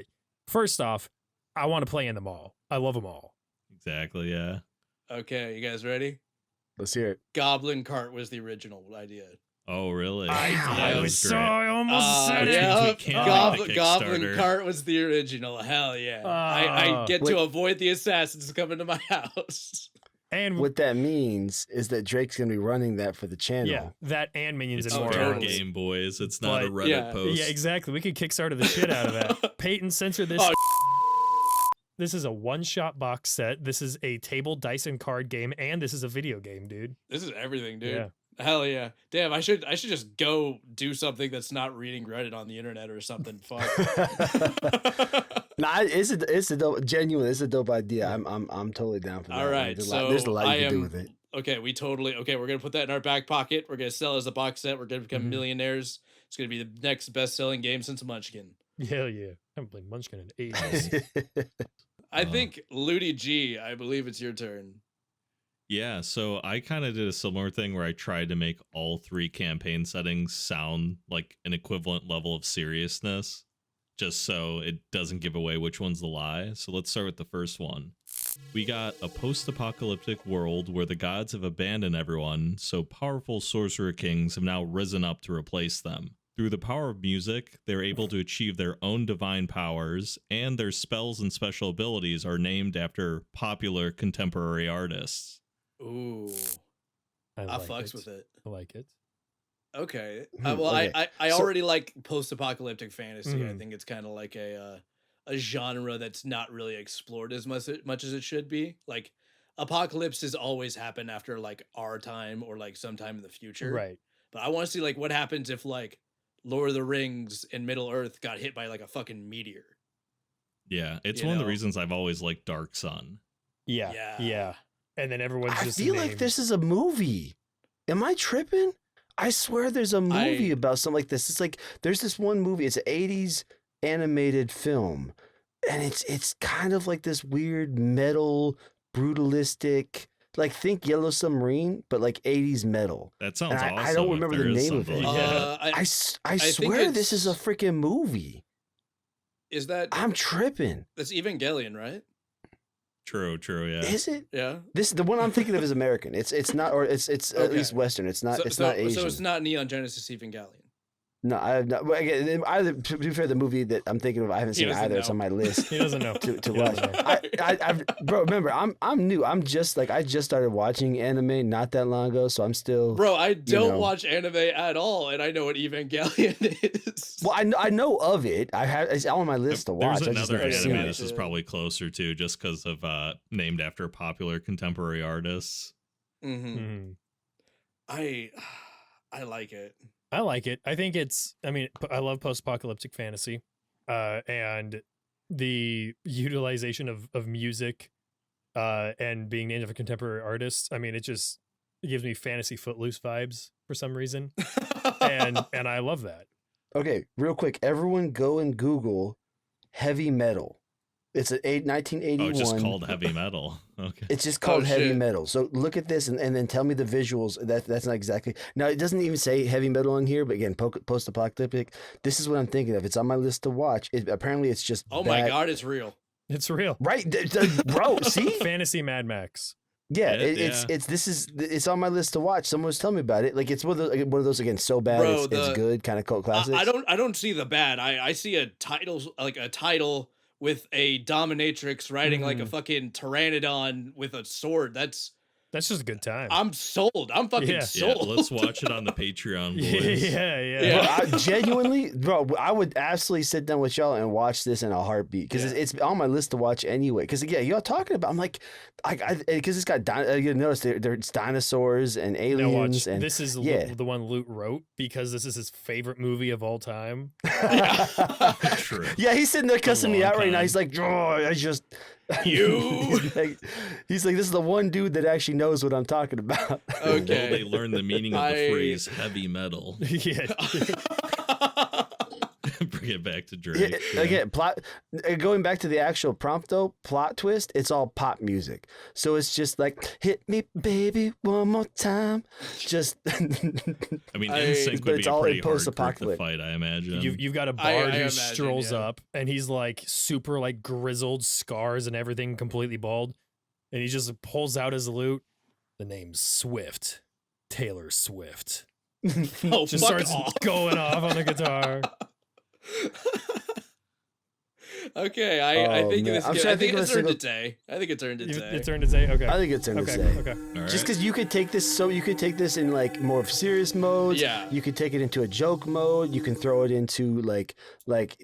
first off, I want to play in them all. I love them all. Exactly, yeah. Okay, you guys ready? Let's hear it. Goblin Kart was the original idea. Oh, really? I That was great. almost said it. yeah, We can't Goblin, make the Goblin Kickstarter. Kart was the original. Hell yeah! I get Wait. to avoid the assassins coming to my house. And What that means is that Drake's going to be running that for the channel. yeah, that and Minions It's and fair Morons. totally. game, boys. It's not a But- Reddit yeah. post. Yeah, exactly. We could Kickstarter the shit out of that. Peyton, censor this. Oh, This is a one-shot box set. This is a table, dice, and card game, and this is a video game, dude. This is everything, dude. Yeah. Hell yeah! Damn, I should just go do something that's not reading Reddit on the internet or something. Fuck. Nah, it's a dope, genuine. It's a dope idea. I'm totally down for that. All right, there's a lot I you can do am- with it. Okay, we're gonna put that in our back pocket. We're gonna sell it as a box set. We're gonna become Mhm. millionaires. It's gonna be the next best-selling game since Munchkin. Hell yeah. I haven't played Munchkin in ages. I Uh, think Ludi G. I believe it's your turn. Yeah, so I kind of did a similar thing where I tried to make all 3 campaign settings sound like an equivalent level of seriousness, just so it doesn't give away which one's the lie. So let's start with the first one. We got a post-apocalyptic world where the gods have abandoned everyone, so powerful sorcerer kings have now risen up to replace them. Through the power of music, they're able to achieve their own divine powers, and their spells and special abilities are named after popular contemporary artists. Ooh, I like fucks it. with it. I like it. Okay. Hmm, okay. I So- already like post-apocalyptic fantasy. I Mhm. think it's kind of like a genre that's not really explored as much as it should be. Like apocalypses always happen after like our time or like sometime in the future. Right. But I want to see like what happens if like Lord of the Rings and Middle Earth got hit by like a fucking meteor. Yeah, it's You one of know? the reasons I've always liked Dark Sun. Yeah. Yeah. Yeah. And then everyone's I just feel like named- this is a movie. Am I tripping? I swear there's a movie I- about something like this. It's like there's this one movie. It's an 80s animated film, and it's kind of like this weird metal, brutalistic, like think Yellow Submarine, but like 80s metal. That sounds And awesome. I don't if remember there the is name of something it. like that. I think swear this is a it's- freaking movie. Is that I'm tripping. that's Evangelion, right? True, yeah. Is it? Yeah. This the one I'm thinking of is American. It's not, or it's at Okay. least Western. It's not. It's not Asian. So it's not Neon Genesis Evangelion. No, I have not. Well, again, either to be fair, the movie that I'm thinking of, I haven't He seen doesn't either. It's know. on my list He doesn't know. to He watch. doesn't know. Bro, remember, I'm new. I'm just like I just started watching anime not that long ago, so I'm still. Bro, I don't know. watch anime at all, and I know what Evangelion is. Well, I know of it. I have it's on my list to watch. There's I just another never seen anime it. this is probably closer to, just because of named after popular contemporary artists. Mm-hmm. Mhm. I like it. I like it. I think I love post-apocalyptic fantasy, and the utilization of music, and being named after contemporary artists. I mean, it gives me fantasy Footloose vibes for some reason, and I love that. Okay, real quick, everyone go and Google heavy metal. It's an Oh, 1981. just called heavy metal. Okay. It's just called heavy shit. metal. So look at this and then tell me the visuals. That's not exactly. Now it doesn't even say heavy metal on here, but again, post-apocalyptic. This is what I'm thinking of. It's on my list to watch. Apparently, it's just. Oh my god, it's real. It's real. Right, bro. See, Fantasy Mad Max. yeah, Yeah, it's on my list to watch. Someone was telling me about it. Like it's one of those again, so bad Bro, it's good kind of cult classics. I don't see the bad. I see a title with a dominatrix riding like a fucking pteranodon with a sword. That's just a good time. I'm sold. I'm fucking Yeah. sold. Let's watch it on the Patreon, boys. Yeah. Bro, I genuinely, bro, I would absolutely sit down with y'all and watch this in a heartbeat because it's on my list to watch anyway. Because again, y'all talking about, I'm like, because it's got, you notice there's dinosaurs and Now aliens. watch. And This is the one Luke wrote because this is his favorite movie of all time. True. yeah, he's sitting there cussing me long out right now. time. He's like, oh, I just. You. he's like, this is the one dude that actually knows what I'm talking about. Will Okay. they learn the meaning of the phrase heavy metal? Yeah. Bring it back to Drake. Yeah. Again, plot. Going back to the actual prompt though, plot twist. It's all pop music, so it's just like "Hit me, baby, one more time." Just. I mean, I- NSYNC but would it's be a all pretty in hard group to post-apocalypse. fight, I imagine. You've got a I bard who imagine, strolls yeah. up and he's like super like grizzled, scars and everything, completely bald, and he just pulls out his lute. The name's Swift, Taylor Swift. Oh, Just fuck starts off. going off on the guitar. Okay, I Oh, think man. this. I'm I trying to think think of it's a turned single- its day. I think it turned its day. It turned to say, okay. I think it's in to Okay. say. Okay. All right. Just because you could take this, so you could take this in like more of serious modes. Yeah. You could take it into a joke mode. You can throw it into like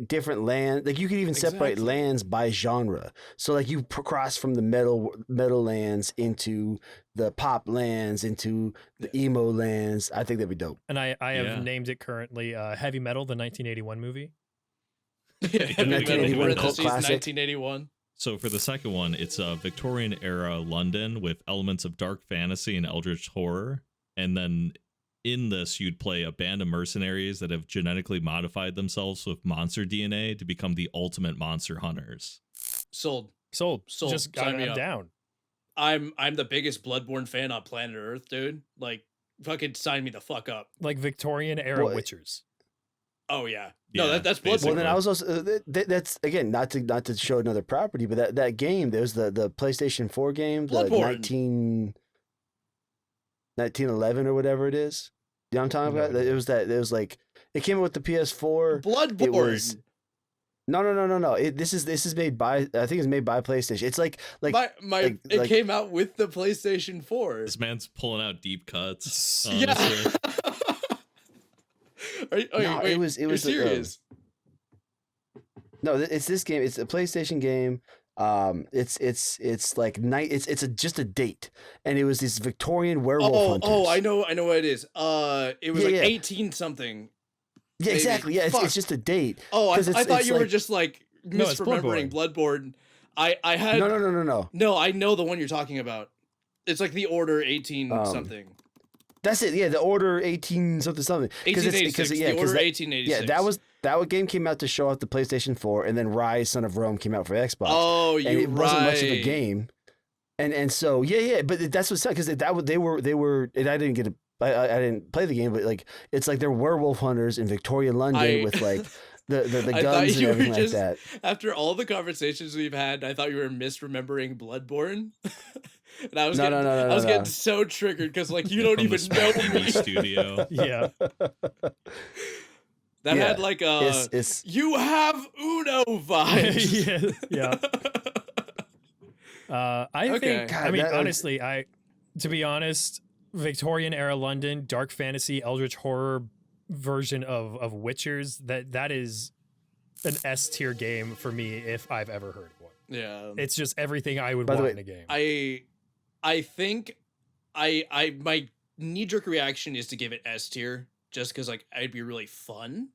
different land. Like you could even separate Exactly. lands by genre. So like you cross from the metal lands into the pop lands into the emo lands. I think that'd be dope. And I have Yeah. named it currently Heavy Metal, the 1981 movie. Heavy metal 1981 cult parentheses, classic. 1981. So for the second one, it's a Victorian era London with elements of dark fantasy and eldritch horror. And then in this, you'd play a band of mercenaries that have genetically modified themselves with monster DNA to become the ultimate monster hunters. Sold. Sold. Sold. Just Sign me I'm up. down. I'm the biggest Bloodborne fan on planet Earth, dude. Like, fucking sign me the fuck up. Like Victorian era Well, Witchers. Oh yeah. No, Yeah, that's basically. Well, Bloodborne. then I was also that's again not to show another property, but that game there's the PlayStation 4 game, the Bloodborne. 1911 or whatever it is. You know what I'm talking No about? It was like it came out with the PS4. Bloodborne. It was no. This is made by I think it's made by PlayStation. It's like it came out with the PlayStation 4. This man's pulling out deep cuts. Yeah. Honestly. Wait, No, it was you're serious. no, it's this game. It's a PlayStation game. It's like night. It's just a date, and it was this Victorian werewolf hunters. I know what it is. It was Yeah, like yeah. 18 something. Yeah, exactly. Yeah, Fuck. it's just a date. Oh, I 'Cause it's thought you were like- just like No, it's misremembering Bloodborne. I had No. No, I know the one you're talking about. It's like the Order 18 something. That's it. Yeah, the Order 18 something. 1886. The Order 1886. Yeah, that game came out to show off the PlayStation 4, and then Rise: Son of Rome came out for Xbox. Oh, and you're it wasn't much of a right. game. And so but that's what's sad because they were and I didn't get I didn't play the game, but like it's like they're werewolf hunters in Victorian London with like the I thought guns and you were everything like just that. after all the conversations we've had. I thought you were misremembering Bloodborne, and I was No, I was no. getting so triggered because like you don't From the even know Spike me. Lee studio. Yeah. That Yeah, had like it's you have Uno vibes. yeah. I Okay. think. God, I mean, that- honestly, to be honest, Victorian era London, dark fantasy, eldritch horror version of Witchers. That is an S tier game for me if I've ever heard one. Yeah. It's just everything I would By the want way, in a game. I think I my knee jerk reaction is to give it S tier just because like it'd be really fun.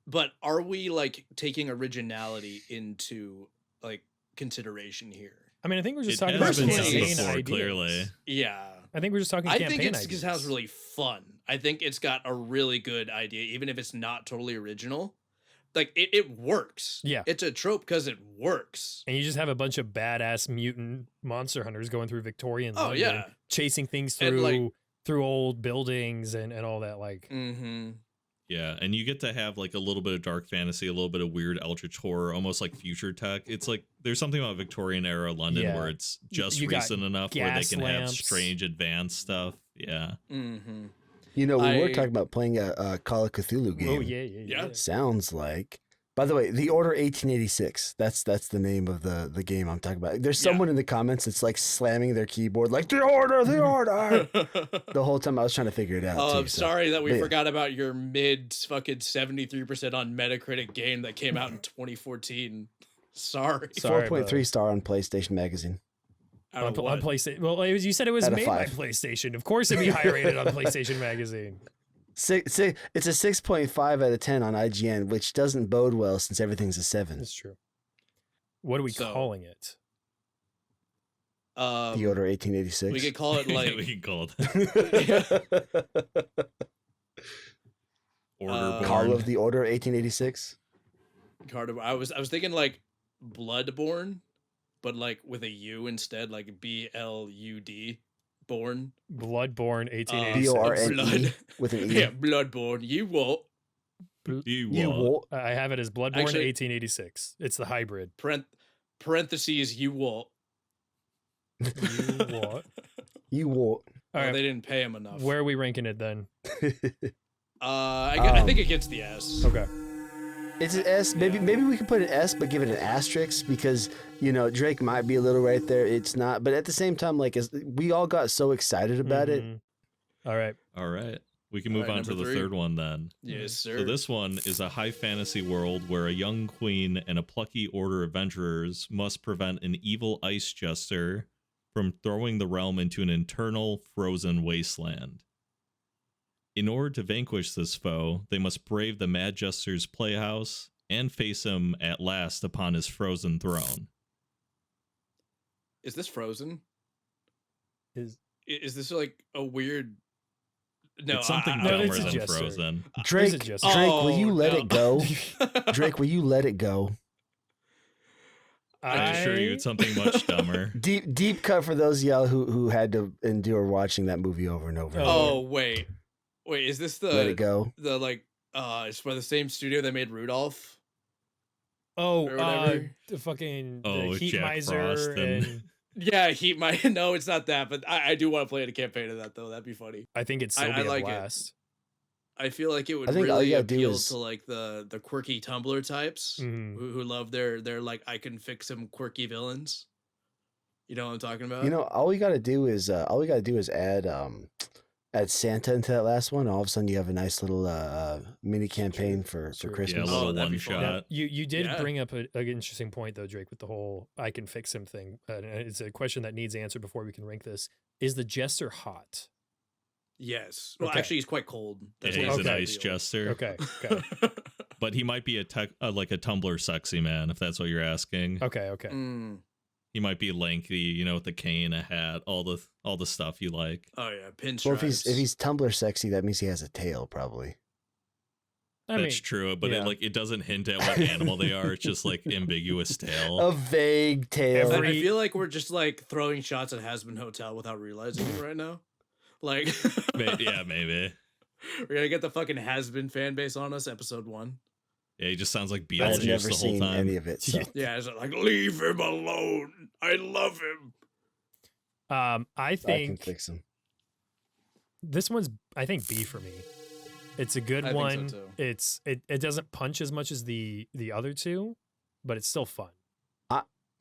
But are we like taking originality into like consideration here? I mean, I think we're just It talking has about been done campaign before, ideas. clearly. Yeah. I think we're just talking I campaign think ideas. it sounds really fun. I think it's got a really good idea, even if it's not totally original. like it works. Yeah. It's a trope because it works. And you just have a bunch of badass mutant monster hunters going through Victorian Oh London, yeah. chasing things And, like- through old buildings and all that. Like, Mm-hmm. Yeah, and you get to have like a little bit of dark fantasy, a little bit of weird eldritch horror, almost like future tech. It's like there's something about Victorian era London Yeah. where it's just You got recent enough where they gas can have lamps. strange advanced stuff. Yeah. Mm-hmm. You know, we were I- talking about playing a Call of Cthulhu game. oh yeah. Sounds like. By the way, The Order 1886. That's the name of the game I'm talking about. There's someone in the comments that's like slamming their keyboard, like the order. The whole time I was trying to figure it out. Oh, too, I'm so. sorry that we But yeah. forgot about your mid fucking 73% on Metacritic game that came out in 2014. Sorry. Sorry, 4.3 brother. star on PlayStation Magazine. Out On, of on what? PlayStation. Well, you said it was Out of made by 5. PlayStation. Of course, it'd be higher rated on PlayStation Magazine. It's a 6.5 out of 10 on IGN, which doesn't bode well since everything's a 7. That's true. What are we So- calling it? The Order 1886. We could call it like we can call it Order Call Born. of the Order 1886. Card of, I was thinking like Bloodborne, but like with a U instead, like BLUD born. Bloodborne 1886. B-O-R-N-E Blood. with an E. Yeah, Bloodborne. You what? You You what? what? I have it as Bloodborne Actually- 1886. It's the hybrid. Parentheses. You what? You what? You what? All right. They didn't pay him enough. Where are we ranking it then? I think it gets the S. Okay. It's an S. Maybe we could put an S, but give it an asterisk because Drake might be a little right there. It's not, but at the same time, like we all got so excited about it. Mhm. All right. All right. We can All move right, on to number the 3. third one then. Yes, sir. So this one is a high fantasy world where a young queen and a plucky order of adventurers must prevent an evil ice jester from throwing the realm into an eternal frozen wasteland. In order to vanquish this foe, they must brave the mad jester's playhouse and face him at last upon his frozen throne. Is this Frozen? Is Is this like a weird? No, It's something No, dumber it's a than jester. Frozen. Drake, it just- will you let no. it go? Drake, will you let it go? I can assure you it's something much dumber. Deep cut for those of y'all who had to endure watching that movie over and over. Oh wait, is this Let it go. the like? It's for the same studio that made Rudolph. Oh, Or whatever. the fucking Oh, the Heat Jack Miser Frost and- and Yeah, no, it's not that, but I do want to play a campaign of that though. That'd be funny. I think it's I Sylvia like it. Blast. I feel like it would I think all really you gotta do appeal is- to like the quirky Tumblr types Mhm. who love their like I can fix him quirky villains. You know what I'm talking about? All we gotta do is add Santa into that last one. All of a sudden, you have a nice little mini campaign for Sure. Yeah, a Christmas. little that'd one be fun. shot. You did Yeah. bring up an interesting point though, Drake, with the whole I can fix him thing. And it's a question that needs answered before we can rank this. Is the jester hot? Yes. Well, Okay. actually, he's quite cold. Yeah, That's he's what's an the ice deal. jester. Okay. Okay. But he might be a like a Tumblr sexy man, if that's what you're asking. Okay. Okay. Mm. He might be lanky, with the cane, a hat, all the stuff you like. Oh yeah, pinstripes. Well, if he's Tumblr sexy, that means he has a tail, probably. I mean, That's true, but yeah. it doesn't hint at what animal they are. It's just like ambiguous tail. A vague tail. I feel like we're just like throwing shots at Has Been Hotel without realizing it right now. Like, Yeah, maybe. we're gonna get the fucking Has Been fan base on us. Episode 1. Yeah, he just sounds like I've Beetlejuice never the whole seen time. any of it. So. Yeah, it's like leave him alone. I love him. I I can think fix him. this one's I think B for me. It's a good I think so, one. too. It doesn't punch as much as the other two, but it's still fun.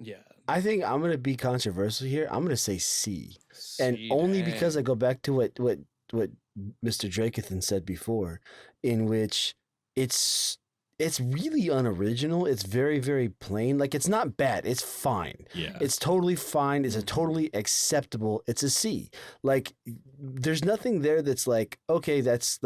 Yeah, I think I'm gonna be controversial here. I'm gonna say C, and See, only dang. because I go back to what Mr. Drakethan said before, in which it's really unoriginal. It's very, very plain. Like, it's not bad. It's fine. Yeah. It's totally fine. It's a totally acceptable. It's a C. Like, there's nothing there that's like, okay, that's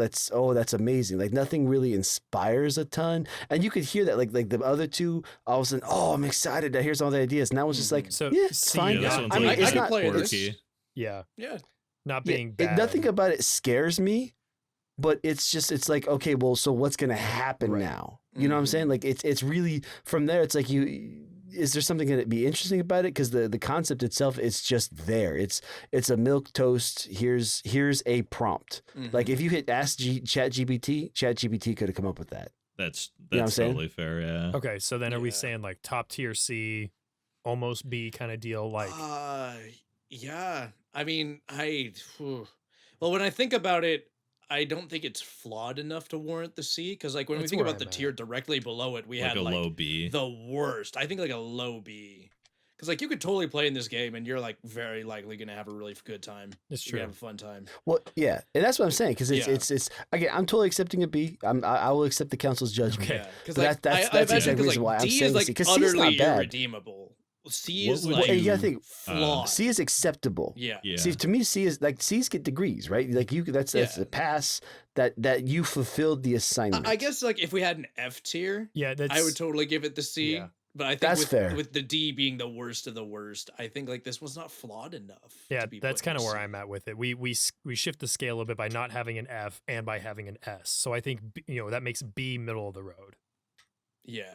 amazing. Like, nothing really inspires a ton. And you could hear that, like the other two, all of a sudden, oh, I'm excited. Here's all the ideas. And that was just like, So, yeah, it's C, fine. Yeah, this not- one's I mean, like it's I can not. play this. quirky. Yeah, Yeah, not Yeah, being bad. nothing about it scares me, but it's like, okay, well, so what's gonna happen Right. now? You know what I'm saying? Mhm. Like it's really from there. It's like is there something that be interesting about it? Because the concept itself is just there. It's a milk toast. Here's a prompt. Like if you hit ChatGPT could have come up with that. That's You know what I'm saying? totally fair. Yeah. Okay, so then are we Yeah. saying like top tier C, almost B kind of deal? Like, Yeah. I mean, well, when I think about it, I don't think it's flawed enough to warrant the C. Because like when we That's think where about the I'm tier at. directly below it, we Like had a like low B. the worst. I think like a low B. Because like you could totally play in this game and you're like very likely gonna have a really good time. it's You're gonna true. have a fun time. Well, yeah, and that's what I'm saying. Because Yeah. it's again, I'm totally accepting a B. I will accept the council's judgment. Okay. Yeah. Because But like that's I imagine exactly the 'cause, reason why I'm D saying is like C, 'cause C is not utterly bad. irredeemable. C What is would like Well, you gotta think, flawed. C is acceptable. Yeah. Yeah. See, to me, C is like C's get degrees, right? Like that's Yeah. a pass that you fulfilled the assignment. I guess like if we had an F tier, Yeah, that's I would totally give it the C. Yeah. But I think That's with, fair. with the D being the worst of the worst, I think like this was not flawed enough. yeah, to be that's put in kind of a where C. I'm at with it. We shift the scale a bit by not having an F and by having an S. So I think that makes B middle of the road. Yeah.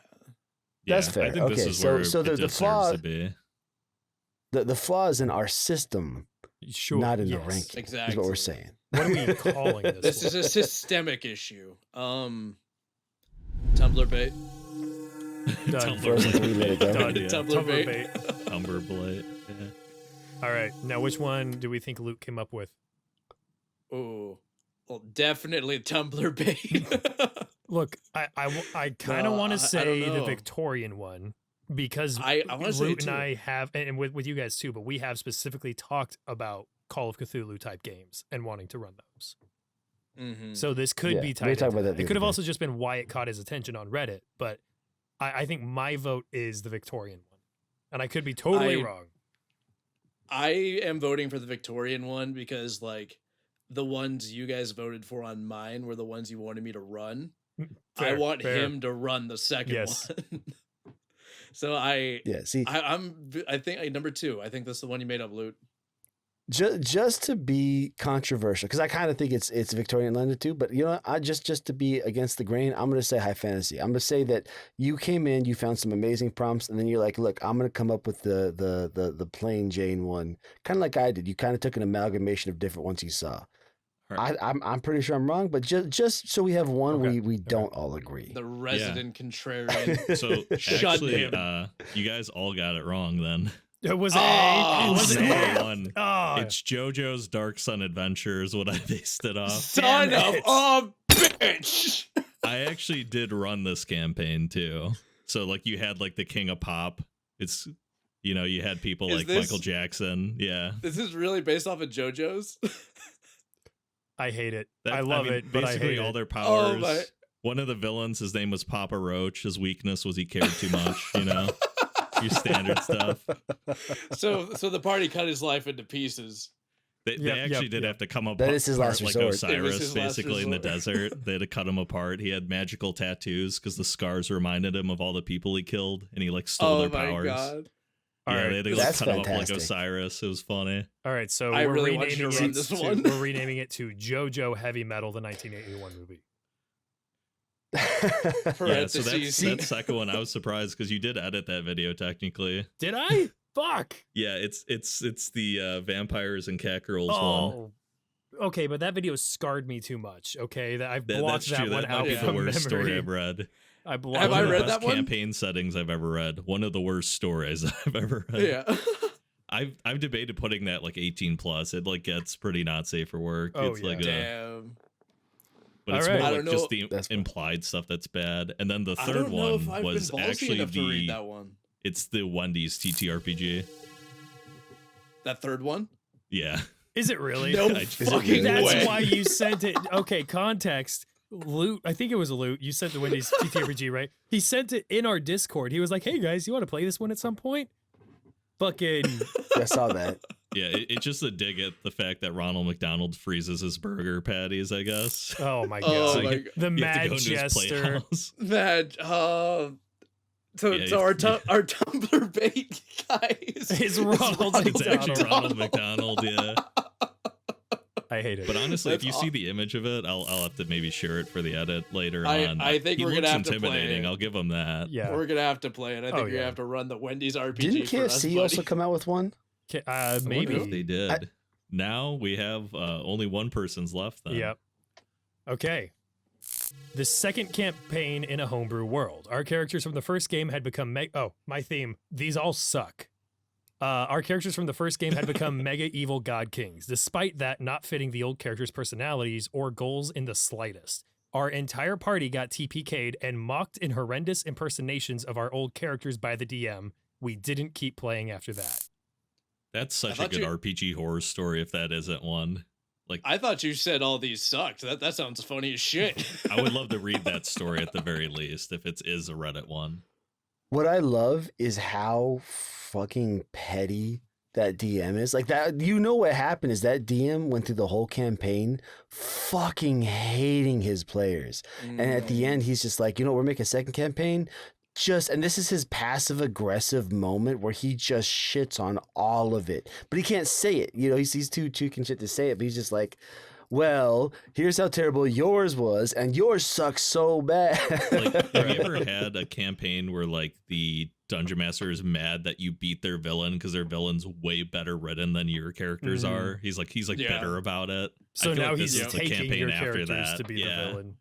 That's I fair. think this Okay, is so- where so it the deserves flaw- to be. The flaw is in our system, Sure, not in the yes. ranking. Exactly. Is what we're saying. What are we calling this? This is one? a systemic issue. Tumblr bait. Done. Frozen 3, let it go. Done. Yeah. Tumblr bait. bait. Umber Blight. Yeah. All right, now which one do we think Luke came up with? Oh, well, definitely Tumblr bait. Look, I kind of No, want I to don't say the know. Victorian one because I wanna say it Luke and too. I have, and with you guys too, but we have specifically talked about Call of Cthulhu type games and wanting to run those. Mhm. So this could Yeah, be we tied talked into about that that. the It could other have day. also just been why it caught his attention on Reddit, but I think my vote is the Victorian one, and I could be totally I- wrong. I am voting for the Victorian one because like the ones you guys voted for on mine were the ones you wanted me to run. I Fair, want fair. him to run the second Yes. one. So I See, think number 2. I think that's the one you made up, Loot. just to be controversial, because I kind of think it's Victorian London too. But you know, I just to be against the grain, I'm going to say high fantasy. I'm going to say that you came in, you found some amazing prompts, and then you're like, look, I'm going to come up with the plain Jane one, kind of like I did. You kind of took an amalgamation of different ones you saw. Alright. I'm pretty sure I'm wrong, but just so we have one, Okay. we don't all agree. The resident contrarian. So Shut actually, him. you guys all got it wrong then. It was Oh, A. It was It's man. A A. one. Oh, It's JoJo's Dark Sun Adventures. What I based it off. Son Damn of it. a bitch. I actually did run this campaign too. So like you had like the King of Pop. It's you had people Is like this- Michael Jackson. Yeah. This is really based off of JoJo's. I hate it. That- I love mean, it, but I basically hate all it. their Oh powers. my. One of the villains, his name was Papa Roach. His weakness was he cared too much, Your standard stuff. So the party cut his life into pieces. They Yep, actually yep, did yep. have to come apart That is his last like resort. It was Osiris, his last basically in the resort. desert. They had to cut him apart. He had magical tattoos because the scars reminded him of all the people he killed, and he like stole Oh their my powers. god. Yeah, All right. they had to like, That's cut him up like fantastic. Osiris. It was funny. All right, so I we're really want you to renaming run it this to, one. we're renaming it to JoJo Heavy Metal, the 1981 movie. Yeah, so Parentheses. that second one, I was surprised because you did edit that video technically. Did I? Fuck. Yeah, it's the vampires and cat girls one. Oh. Okay, but that video scarred me too much. Okay, that I've That's blocked that true. one That out might be Yeah. the from worst memory. story I've read. I blocked Have One I of the read best that one? campaign settings I've ever read. One of the worst stories I've ever read. Yeah. I've debated putting that like 18 plus. It like gets pretty not safe for work. Oh, It's yeah. like Damn. but it's Alright. more I like don't just know. the That's fine. implied stuff that's bad. And then the I third don't know if one I've was been ballsy actually enough to read that one. it's the Wendy's TTRPG. That third one? Yeah. Is it really? No I- fucking That's way. why you sent it. Okay, context. Loot, I think it was Loot. You sent the Wendy's TTRPG, right? He sent it in our Discord. He was like, "Hey guys, you want to play this one at some point?" Fucking I saw that. Yeah, it's just a dig at the fact that Ronald McDonald freezes his burger patties, I guess. oh my Oh god, my you- god. the You have to Mad go into his Jester. playhouse. That so Yeah, our yeah. our Tumblr bait guys Is Ronald It's actually McDonald. Ronald McDonald, yeah. I I hate it. But honestly, if That's you see the image of it, I'll have to maybe share it for the edit later on. I think He we're gonna looks have to play intimidating. it. I'll give him that. Yeah. We're gonna have to play it. I think Oh, we're gonna yeah. have to run the Wendy's RPG. Didn't for us, KFC also buddy. come out with one? I wonder Maybe. if they did. Now we have only one person's left. Then. Yep. Okay. The second campaign in a homebrew world. Our characters from the first game had become my theme. These all suck. Our characters from the first game had become mega evil god kings, despite that not fitting the old characters' personalities or goals in the slightest. Our entire party got TPK'd and mocked in horrendous impersonations of our old characters by the DM. We didn't keep playing after that. That's such a good RPG horror story. If that isn't one, like I thought you said all these sucked. That sounds funny as shit. I would love to read that story at the very least if it is a Reddit one. What I love is how fucking petty that DM is. Like that, you know what happened is that DM went through the whole campaign fucking hating his players. And at the end, he's just like, we're making a second campaign. And this is his passive aggressive moment where he just shits on all of it, but he can't say it. He's too chicken shit to say it, but he's just like, well, here's how terrible yours was, and yours sucks so bad. Like, have you ever had a campaign where like the dungeon master is mad that you beat their villain because their villain's way better written than your characters are? He's like bitter about it. So I feel now like he's this is the taking campaign your after characters that. to be the villain.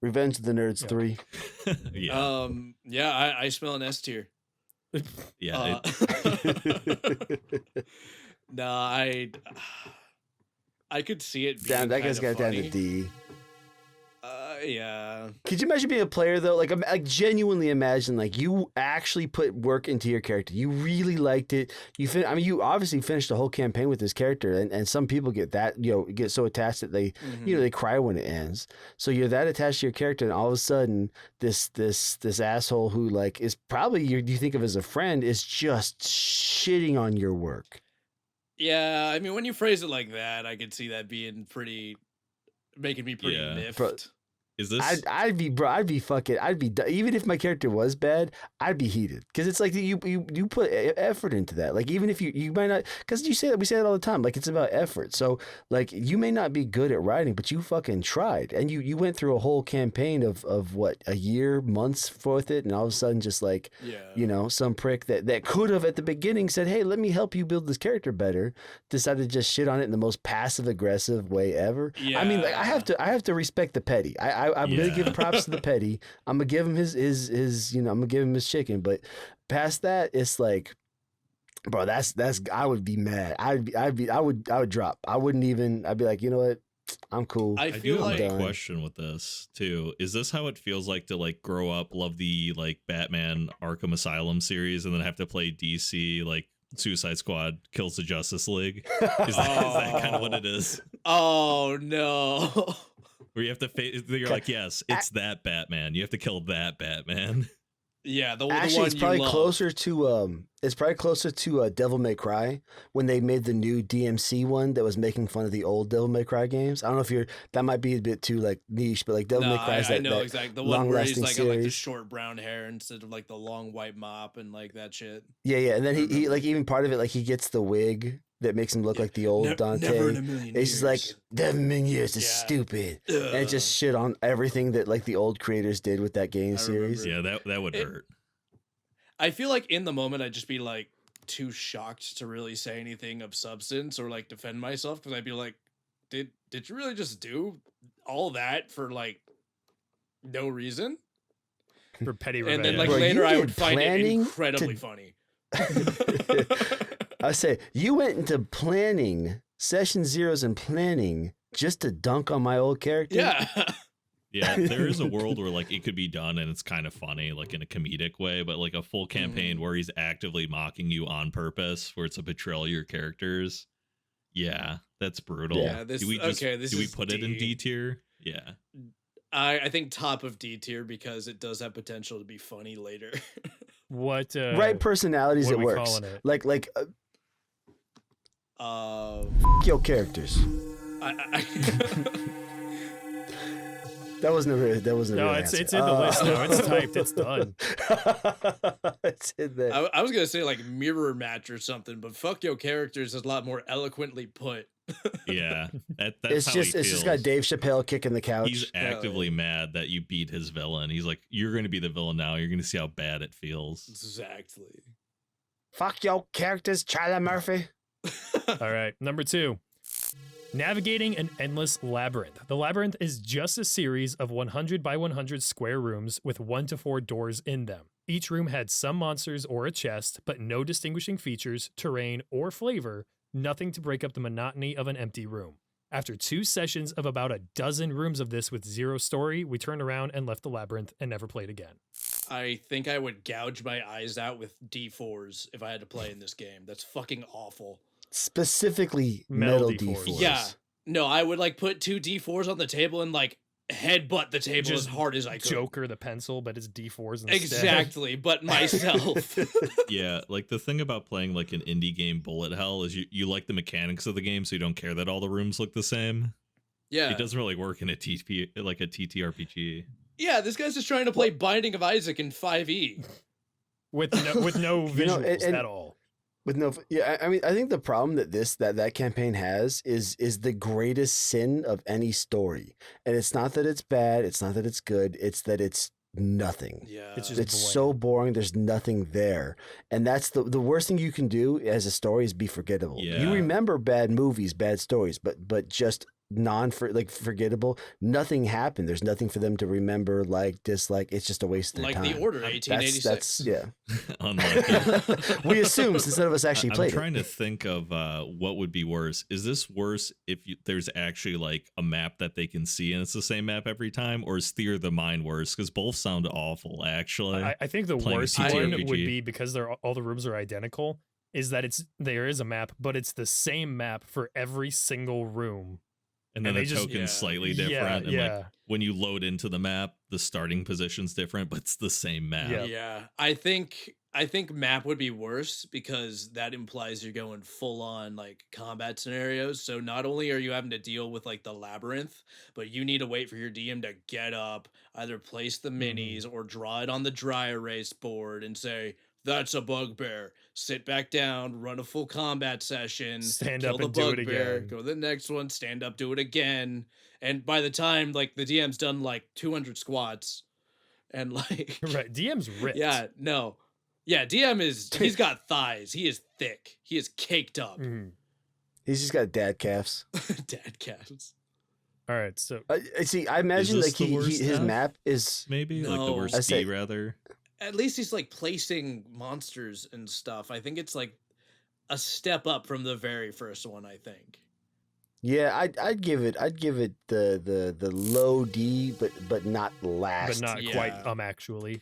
Revenge of the Nerds 3. Yeah. I smell an S tier. Yeah. No, I could see it being Damn, that guy's kinda got down funny. to D. Yeah. Could you imagine being a player though? Like genuinely imagine like you actually put work into your character. You really liked it. You obviously finished the whole campaign with this character, and some people get that get so attached that they they cry when it ends. So you're that attached to your character, and all of a sudden this asshole who like is probably you think of as a friend is just shitting on your work. Yeah, I mean, when you phrase it like that, I could see that making me pretty miffed. Bro, Is this? I'd be even if my character was bad, I'd be heated because it's like you put effort into that. Like even if you might not, because we say that all the time. Like it's about effort. So like you may not be good at writing, but you fucking tried, and you went through a whole campaign of what, a year, months with it, and all of a sudden just like some prick that could have at the beginning said, hey, let me help you build this character better, decided to just shit on it in the most passive aggressive way ever. Yeah. I mean, like I have to respect the petty. I'm gonna give props to the petty. I'm gonna give him his I'm gonna give him his chicken. But past that, it's like, bro, that's I would be mad. I would drop. I wouldn't even. I'd be like, you know what? I'm cool. I feel do like have a question with this too. Is this how it feels like to like grow up, love the like Batman Arkham Asylum series, and then have to play DC like Suicide Squad kills the Justice League? Is that kind of what it is? Oh no. Where you have to face, you're like, yes, it's that Batman. You have to kill that Batman. Yeah, the Actually, one it's probably you love. closer to Devil May Cry when they made the new DMC one that was making fun of the old Devil May Cry games. I don't know if that might be a bit too like niche, but like Devil May Cry is I know that exactly the one where he's long-lasting like got like the series. short brown hair instead of like the long white mop and like that shit. Yeah, and then he like even part of it like he gets the wig that makes him look like the old Dante. Never in a million It's just like, years. 7 years is stupid. Ugh. And it just shit on everything that like the old creators did with that game series. remember. Yeah, that would hurt. I feel like in the moment I'd just be like too shocked to really say anything of substance or like defend myself because I'd be like, did you really just do all that for like no reason? For petty And revenge. then like Bro, later you I did would find it planning incredibly to- funny. I say, you went into planning, session zeros and planning just to dunk on my old character? Yeah. Yeah, there is a world where like it could be done and it's kind of funny, like in a comedic way, but like a full campaign where he's actively mocking you on purpose, where it's a betrayal of your characters. Yeah, that's brutal. Yeah, this do we is put it in D. D tier? Yeah. I think top of D tier because it does have potential to be funny later. What Right personalities, what it are we works. calling it? Like Uh, your characters. I That wasn't a real No, it's in the list now. It's typed. It's done. It's in there. I was gonna say like mirror match or something, but fuck your characters is a lot more eloquently put Yeah, that's It's how just he it's feels. just got Dave Chappelle kicking the couch. He's actively mad that you beat his villain. He's like, you're going to be the villain now. You're going to see how bad it feels. Exactly. Fuck your characters, Charlie Murphy. All right, number 2. Navigating an endless labyrinth. The labyrinth is just a series of 100 by 100 square rooms with 1 to 4 doors in them. Each room had some monsters or a chest, but no distinguishing features, terrain, or flavor, nothing to break up the monotony of an empty room. After 2 sessions of about a dozen rooms of this with 0 story, we turned around and left the labyrinth and never played again. I think I would gouge my eyes out with D4s if I had to play in this game. That's fucking awful. Specifically Metal metal D4s. D4s. Yeah. No, I would like put 2 D4s on the table and like headbutt the table Just as hard as I could. Joker the pencil, but it's D4s instead. Exactly, but myself. Yeah, like the thing about playing like an indie game bullet hell is you like the mechanics of the game, so you don't care that all the rooms look the same. Yeah. It doesn't really work in a TTRPG. Yeah, this guy's just trying to play Binding of Isaac in 5e. with no visuals and- at all. With no, yeah, I mean, I think the problem that that campaign has is the greatest sin of any story, and it's not that it's bad, it's not that it's good, it's that it's nothing. Yeah. It's just It's so boring. There's nothing there, and that's the worst thing you can do as a story is be forgettable. Yeah. You remember bad movies, bad stories, but just forgettable. Nothing happened. There's nothing for them to remember, like, dislike. It's just a waste of their like time. The Order, 1886. That's yeah. Unlike We assumed instead of us actually I'm played trying it. to think of what would be worse. Is this worse if there's actually like a map that they can see and it's the same map every time, or is Theater of the Mind worse? Because both sound awful, actually. I think the playing a worst one TTRPG. would be, because all the rooms are identical, is that there is a map, but it's the same map for every single room. And then and the they just- token's Yeah. slightly different. Yeah, and yeah. like when you load into the map, the starting position's different, but it's the same map. Yeah. Yeah, I think map would be worse because that implies you're going full on like combat scenarios. So not only are you having to deal with like the labyrinth, but you need to wait for your DM to get up, either place the minis or draw it on the dry erase board and say, "That's a bugbear. Sit back down, run a full combat session, Stand kill up the and do it bugbear, again." go to the next one, stand up, do it again." And by the time like the DM's done like 200 squats and like Right. DM's ripped. yeah, no. Yeah, DM he's got thighs. He is thick. He is caked up. Mhm. He's just got dad calves. Dad calves. All right. So See, I imagine this like the worst his F? map is Maybe like the No. worst I say- D rather. At least he's like placing monsters and stuff. I think it's like a step up from the very first one, I think. yeah. I'd give it the low D, but not last. but not Yeah. quite actually.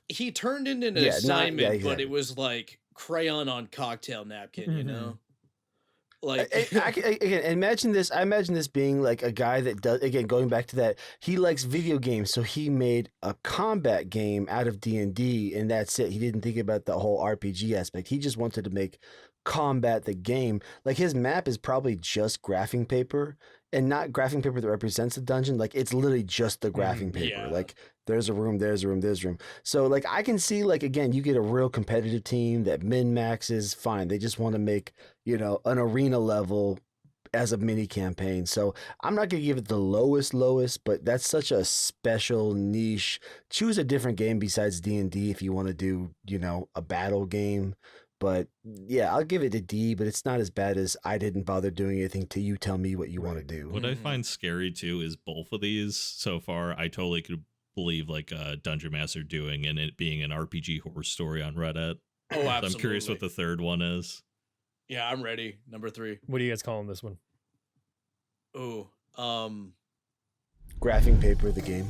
He turned in an Yeah, not- assignment, yeah, but exactly. it was like crayon on cocktail napkin, you Mhm. know? Like Again, imagine this. I imagine this being like a guy that does, again, going back to that, he likes video games, so he made a combat game out of D&D, and that's it. He didn't think about the whole RPG aspect. He just wanted to make combat the game. Like, his map is probably just graphing paper, and not graphing paper that represents the dungeon. Like, it's literally just the graphing paper. Yeah. Like, there's a room, there's a room, there's a room. So, like, I can see, like, again, you get a real competitive team that min-maxes, fine. They just want to make, you know, an arena level as a mini campaign. So I'm not going to give it the lowest, but that's such a special niche. Choose a different game besides D&D if you want to do, you know, a battle game. But yeah, I'll give it a D, but it's not as bad as I didn't bother doing anything till you tell me what you want to do. What I Mhm. find scary too is both of these so far. I totally could believe like a Dungeon Master doing and it being an RPG horror story on Reddit. Oh, So absolutely. I'm curious what the third one is. Yeah, I'm ready. Number 3. What do you guys calling this one? Ooh. Graphing paper, the game.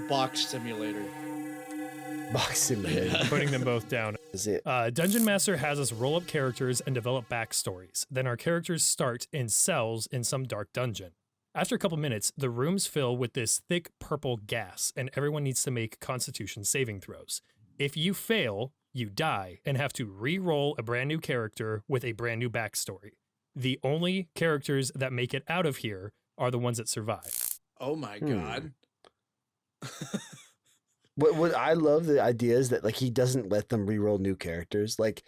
Box simulator. Box simulator. Putting them both down. Is it? Dungeon Master has us roll up characters and develop backstories. Then our characters start in cells in some dark dungeon. After a couple minutes, the rooms fill with this thick purple gas, and everyone needs to make Constitution saving throws. If you fail, you die and have to re-roll a brand new character with a brand new backstory. The only characters that make it out of here are the ones that survive. Oh my Hmm. god. What I love the idea is that like he doesn't let them re-roll new characters. Like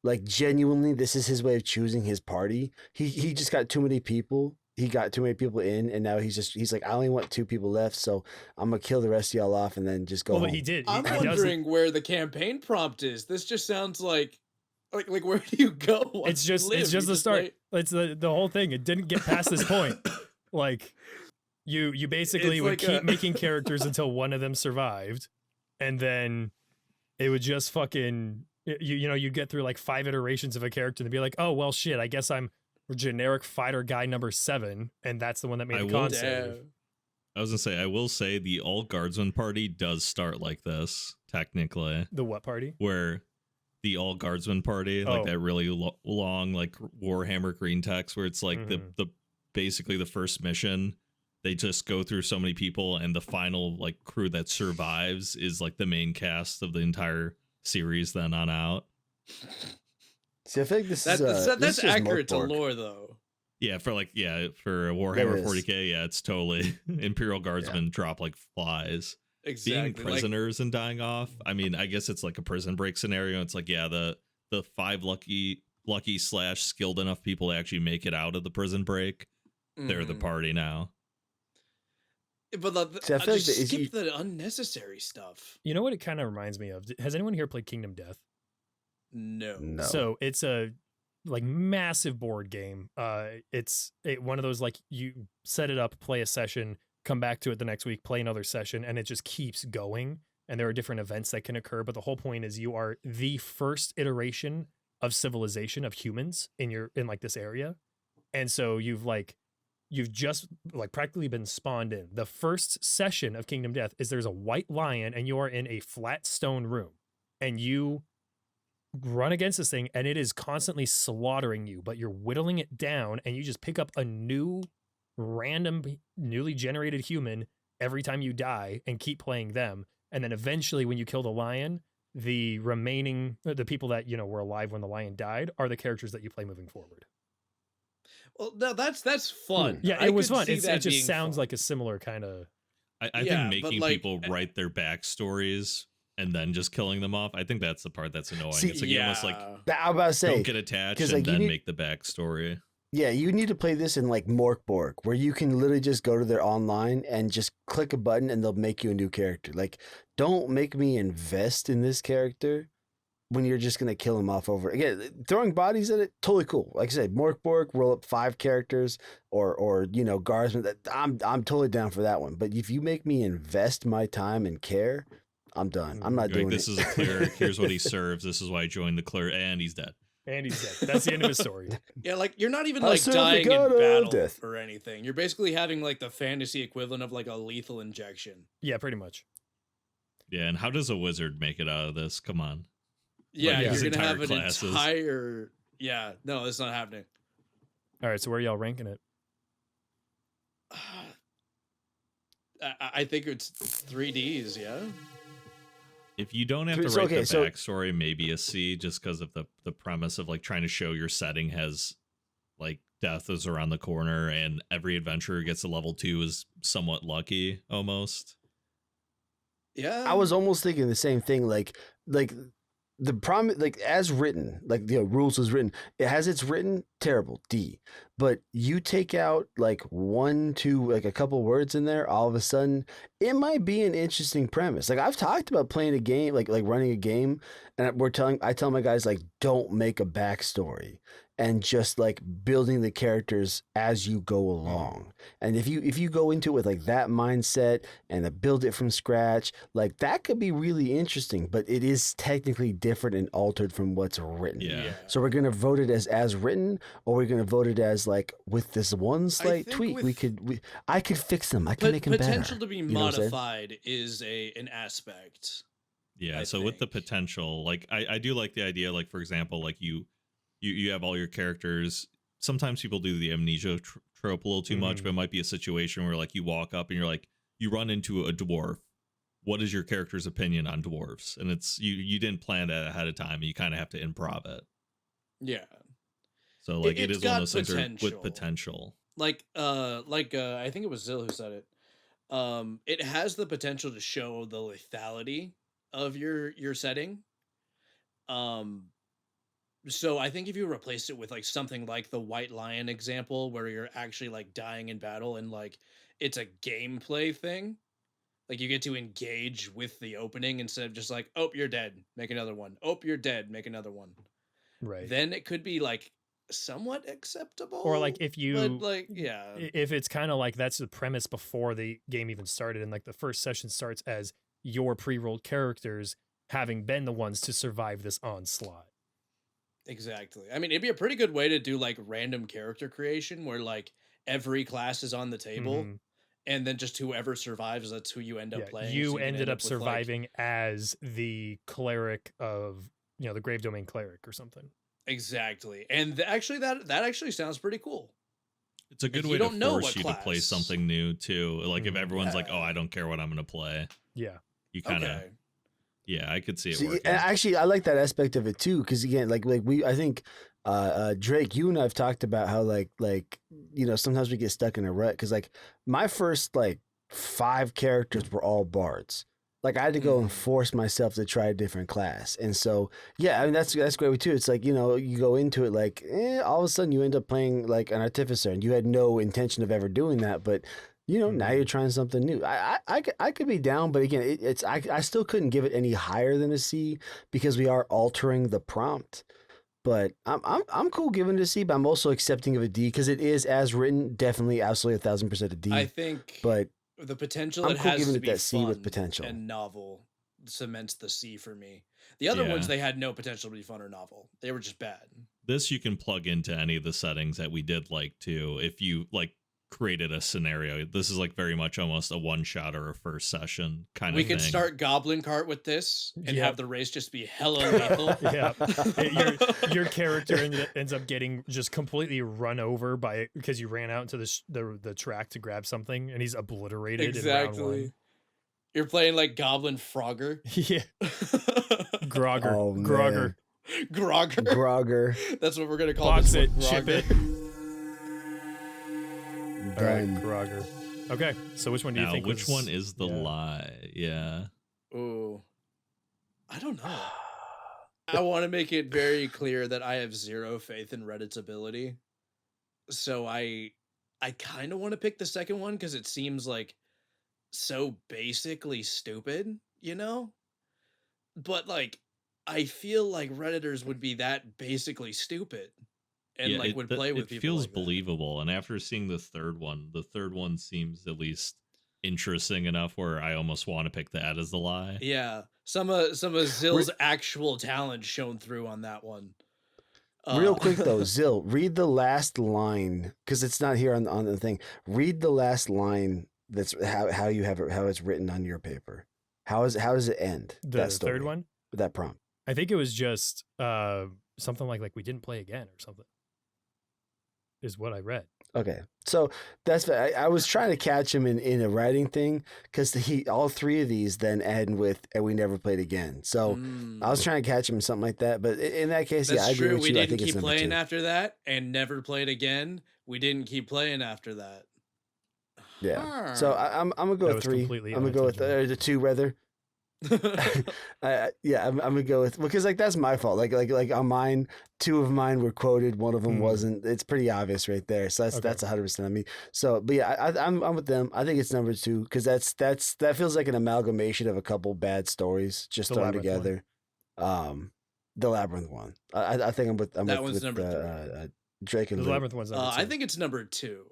Like genuinely, this is his way of choosing his party. He just got too many people. He got too many people in, and now he's like, I only want 2 people left, so I'm gonna kill the rest of y'all off and then just go Well, home. but he did. I'm he does it. wondering where the campaign prompt is. This just sounds like where do you go? It's just the start. It's the whole thing. It didn't get past this point. Like you basically It's would like keep making characters until one of them survived, and then it would just fucking you'd get through like 5 iterations of a character and be like, oh well, shit. I guess I'm generic fighter guy number 7, and that's the one that made the con save. I was gonna say, I will say the all guardsman party does start like this technically. The what party? Where the all guardsman party, like that really long like Warhammer green text, where it's like the basically the first mission, they just go through so many people, and the final like crew that survives is like the main cast of the entire series then on out. See, I think this that's accurate to Morkborg. lore though. Yeah, for Warhammer 40k, yeah, it's totally Imperial Guardsmen drop like flies. Exactly. Being prisoners and dying off. I mean, I guess it's like a prison break scenario. It's like, yeah, the 5 lucky / skilled enough people to actually make it out of the prison break. They're the party now. But See, I feel like just skip the unnecessary stuff. You know what it kind of reminds me of? Has anyone here played Kingdom Death? No. So it's a like massive board game. It's one of those like you set it up, play a session, come back to it the next week, play another session, and it just keeps going. And there are different events that can occur, but the whole point is you are the first iteration of civilization of humans in like this area. And so you've just like practically been spawned in. The first session of Kingdom Death is there's a white lion and you are in a flat stone room and you run against this thing and it is constantly slaughtering you, but you're whittling it down and you just pick up a new random newly generated human every time you die and keep playing them. And then eventually when you kill the lion, the people that, were alive when the lion died are the characters that you play moving forward. Well, no, that's fun. Yeah, it was fun. It just sounds like a similar kind of. I think making people write their backstories and then just killing them off, I think that's the part that's annoying. It's like you almost like I'm about to say, don't get attached and then make the backstory. Yeah, you need to play this in like Morkborg, where you can literally just go to their online and just click a button and they'll make you a new character. Like, don't make me invest in this character when you're just gonna kill him off over again. Throwing bodies at it, totally cool. Like I said, Morkborg, roll up 5 characters, or guardsmen. I'm totally down for that one. But if you make me invest my time and care, I'm done. I'm not doing this. This is a cleric. Here's what he serves. This is why I joined the cleric, and he's dead. And he's dead. That's the end of his story. Yeah, like you're not even like dying in battle or anything. You're basically having like the fantasy equivalent of like a lethal injection. Yeah, pretty much. Yeah, and how does a wizard make it out of this? Come on. Yeah, like you're gonna have an classes. entire. Yeah, no, that's not happening. All right, so where are y'all ranking it? I think it's 3Ds. Yeah. If you don't have to write the backstory, maybe a C, just because of the premise of like trying to show your setting has like death is around the corner and every adventurer gets to level 2 is somewhat lucky almost. Yeah, I was almost thinking the same thing. Like the promise, like as written, like the rules was written, it has its written terrible D, but you take out like 1, 2, like a couple words in there, all of a sudden it might be an interesting premise. Like I've talked about playing a game, like running a game, and I tell my guys like don't make a backstory and just like building the characters as you go along. And if you go into it with like that mindset and build it from scratch, like that could be really interesting, but it is technically different and altered from what's written. Yeah. So we're going to vote it as written, or we're going to vote it as like with this one slight tweak, I could fix them. I can make them better. Potential to be modified is an aspect. Yeah. So with the potential, like I do like the idea, like for example, like you have all your characters. Sometimes people do the amnesia trope a little too much, but it might be a situation where like you walk up and you're like, you run into a dwarf. What is your character's opinion on dwarves? And it's you didn't plan that ahead of time. And you kind of have to improv it. Yeah. So like it is one of those things with potential. Like I think it was Zill who said it. It has the potential to show the lethality of your setting. So I think if you replaced it with like something like the White Lion example, where you're actually like dying in battle and like it's a gameplay thing, like you get to engage with the opening instead of just like, oh, you're dead, make another one. Oh, you're dead, make another one. Right. Then it could be like somewhat Or acceptable. like if But you like, yeah, if it's kind of like that's the premise before the game even started, and like the first session starts as your pre-rolled characters having been the ones to survive this onslaught. exactly. I mean, it'd be a pretty good way to do like random character creation where like every class is on the table. Mhm. And then just whoever survives, that's who you end up Yeah, playing. you so can ended end up with, like, surviving as the cleric of, the Grave Domain cleric or something. exactly. And actually, that actually sounds pretty cool. It's a good Like, way you to don't know force what you to play class. something new too. Like if everyone's like, Yeah. "Oh, I don't care what I'm going to play," Yeah. you kind of, Okay. yeah, I could see it See, working. and actually, I like that aspect of it too, because again, I think Drake, you and I've talked about how sometimes we get stuck in a rut because like my first like 5 characters were all bards. Like I had to go and force myself to try a different class, and so yeah, I mean that's great too. It's like you go into it like all of a sudden you end up playing like an artificer, and you had no intention of ever doing that, but now you're trying something new. I could be down, but again, I still couldn't give it any higher than a C because we are altering the prompt. But I'm cool giving it a C, but I'm also accepting of a D because it is as written, definitely absolutely 1,000% a D. I think but the potential I'm it cool has giving to it be that C with fun potential. and novel cements the C for me. The other ones, Yeah. they had no potential to be fun or novel. They were just bad. This you can plug into any of the settings that we did like too. If you like created a scenario, this is like very much almost a one shot or a first session kind We of thing. could start Goblin Kart with this and Yep. have the race just be hella lethal. Yeah. Your character ends up getting just completely run over because you ran out into the track to grab something, and he's obliterated in round Exactly. one. You're playing like Goblin Frogger. Yeah. Grogger. Oh, man. Grogger. Grogger. Grogger. That's what we're gonna call Box this it. one, Ship Grogger. it. All right, Done. Grogger. Okay, so which one do you Now, think which was- one is the lie? Yeah. Ooh. I don't know. I want to make it very clear that I have zero faith in Reddit's ability. So I kind of want to pick the second one because it seems like so basically stupid, But like I feel like Redditors would be that basically stupid and Yeah, would play with it people. feels like that. believable. And after seeing the third one seems at least interesting enough where I almost want to pick that as the lie. Yeah. Some of Zill's actual talent shone through on that one. Real quick though, Zill, read the last line because it's not here on the thing. Read the last line. That's how you have it, how it's written on your paper. How does it end? the that story, third one? with that prompt. I think it was just something like we didn't play again or something. Is what I read. Okay, so that's I was trying to catch him in a writing thing because all 3 of these then end with and we never played again. So I was trying to catch him in something like that. But in that case, That's yeah, I agree true. with We you. I didn't think it's keep number playing 2. after that and never played again. We didn't keep playing after that. Yeah. So I'm gonna go That with was 3. completely I'm gonna go with the 2 rather. Yeah, I'm gonna go with because that's my fault. Like on mine, 2 of mine were quoted, 1 of them wasn't. It's pretty obvious right there. So that's 100% on me. So, but yeah, I'm with them. I think it's number 2 because that feels like an amalgamation of a couple bad stories just The thrown Labyrinth together. The Labyrinth one. I think I'm with That one's with, number 3. Drake and The Luke. Labyrinth one's number 2. I think it's number 2.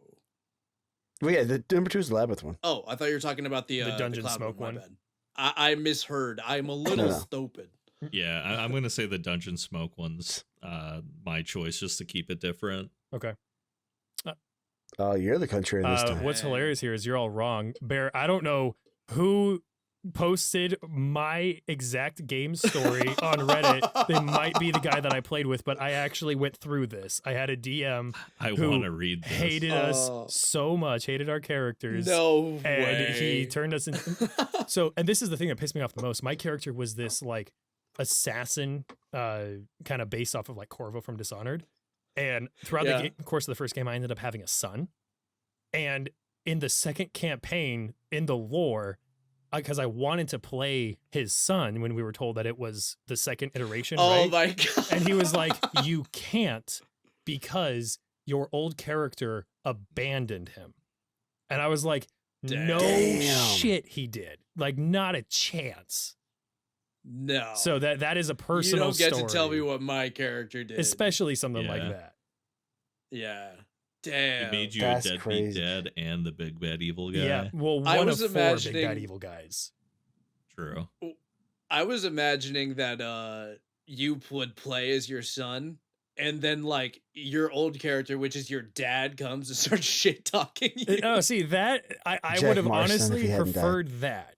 Well, yeah, the number 2 is the Labyrinth one. Oh, I thought you were talking about the Dungeon Cloud Smoke my one. bad. I misheard. I'm a little No. stupid. Yeah, I'm going to say the Dungeon Smoke one's my choice just to keep it different. Okay. Oh, you're the country in this time. What's hilarious here is you're all wrong. Bear, I don't know who posted my exact game story on Reddit. They might be the guy that I played with, but I actually went through this. I had a DM I who want to read this. hated us so much, hated our characters. No and way. he turned us into so, and this is the thing that pissed me off the most. My character was this like assassin, kind of based off of like Corvo from Dishonored. And throughout the course of the first game, I ended up having a son. And in the second campaign, in the lore, because I wanted to play his son when we were told that it was the second iteration. Oh right? my god! And he was like, "You can't because your old character abandoned him." And I was like, "No Damn. shit, he did. Like, not a chance." No. So that is a you personal don't get story, to tell me what my character did. especially something like Yeah. that. Yeah. It Damn. made you That's a deadbeat crazy. dad and the big bad evil guy. Yeah, well, I one was of 4 big bad imagining- evil guys. True. I was imagining that you would play as your son, and then like your old character, which is your dad, comes and starts shit talking you. Oh, see that I Jack would have Marston, if honestly he hadn't died. preferred that,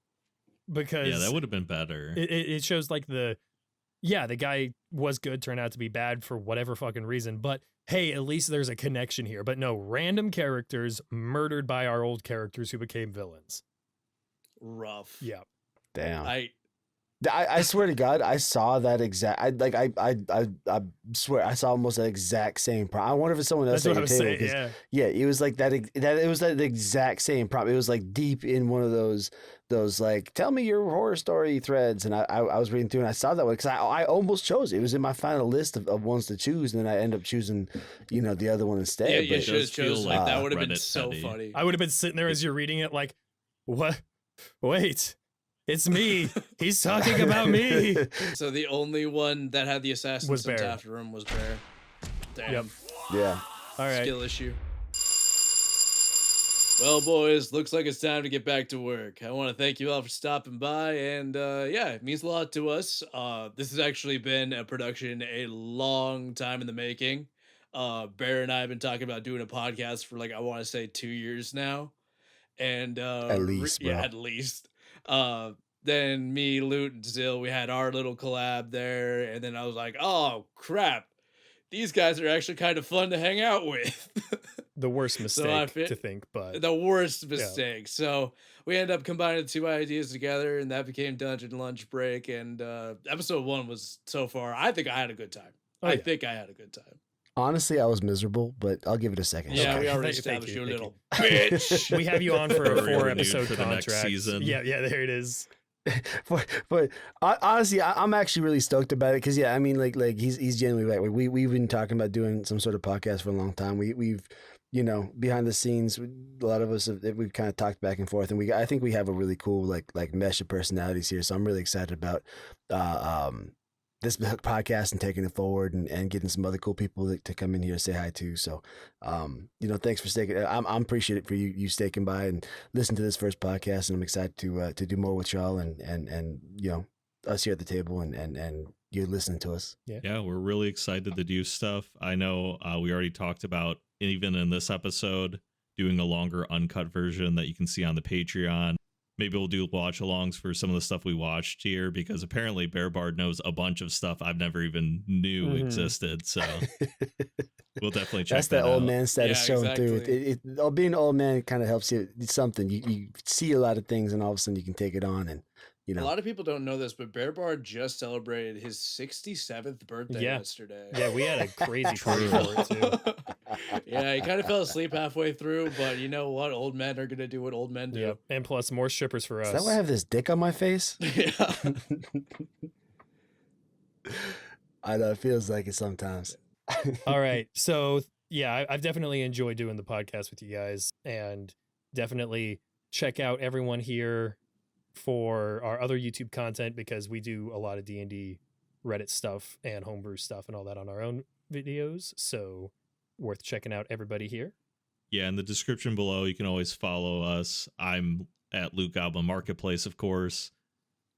because Yeah, that would have been better. it shows like the guy was good, turned out to be bad for whatever fucking reason, but hey, at least there's a connection here. But no, random characters murdered by our old characters who became villains. Rough. Yeah. Damn. I I swear to God, I saw that exact. I swear I saw almost that exact same prompt. I wonder if it's someone else That's at what your I was table. saying. 'Cause, Yeah. yeah, it was like that. It was that exact same prompt. It was like deep in one of those like tell me your horror story threads, and I was reading through and I saw that one because I almost chose it. It was in my final list of ones to choose, and then I end up choosing the other one instead. yeah, you but- should have does feel chosen like that would have been Reddit so petty. funny. I would have been sitting there as you're reading it like, what? Wait, it's me. He's talking about me. So the only one that had the assassin's Was Bear. after room was Bear. Damn. Yep. Yeah. All right. Skill issue. Well, boys, looks like it's time to get back to work. I want to thank you all for stopping by, and yeah, it means a lot to us. This has actually been a production a long time in the making. Bear and I have been talking about doing a podcast for like I want to say 2 years now, and At least, yeah, bro. at least. Then me, Loot, and Zill, we had our little collab there, and then I was like, oh crap, these guys are actually kind of fun to hang out with. The worst So I mistake fit- to think, but The worst mistake. So we ended up combining the two ideas together, and that became Dungeon Lunch Break. And episode 1 was so far. I think I had a good time. Oh, I yeah. think I had a good time. Honestly, I was miserable, but I'll give it a second. Yeah, Okay. we already Thank established you, you, thank little bitch. we have you on for a Already 4 renewed episode for the next contract. season. Yeah, there it is. but honestly, I'm actually really stoked about it because yeah, I mean, like he's genuinely right. Like, we've been talking about doing some sort of podcast for a long time. We've behind the scenes, a lot of us we've kind of talked back and forth, and I think we have a really cool like mesh of personalities here. So I'm really excited about this podcast and taking it forward and getting some other cool people to come in here and say hi to. So, thanks for sticking. I'm appreciative for you sticking by and listening to this first podcast, and I'm excited to do more with y'all and us here at the table and you listening to us. Yeah, we're really excited to do stuff. I know we already talked about, even in this episode, doing a longer uncut version that you can see on the Patreon. Maybe we'll do watch alongs for some of the stuff we watched here, because apparently Bear Bard knows a bunch of stuff I've never even knew Mhm. existed. So we'll definitely check That's that that old out. man status Yeah, showing through. exactly. Being an old man kind of helps you. It's something you see a lot of things, and all of a sudden you can take it on, and A lot of people don't know this, but Bear Bard just celebrated his 67th birthday Yeah. yesterday. Yeah, we had a crazy True. party for it too. Yeah, he kind of fell asleep halfway through, but you know what? Old men are gonna do what old men do. Yeah, and plus more strippers for us. Is that why I have this dick on my face? Yeah. I know it feels like it sometimes. All right. So yeah, I've definitely enjoyed doing the podcast with you guys, and definitely check out everyone here for our other YouTube content, because we do a lot of D&D Reddit stuff and homebrew stuff and all that on our own videos. So worth checking out, everybody here. Yeah, in the description below, you can always follow us. I'm at Luke Goblin Marketplace, of course.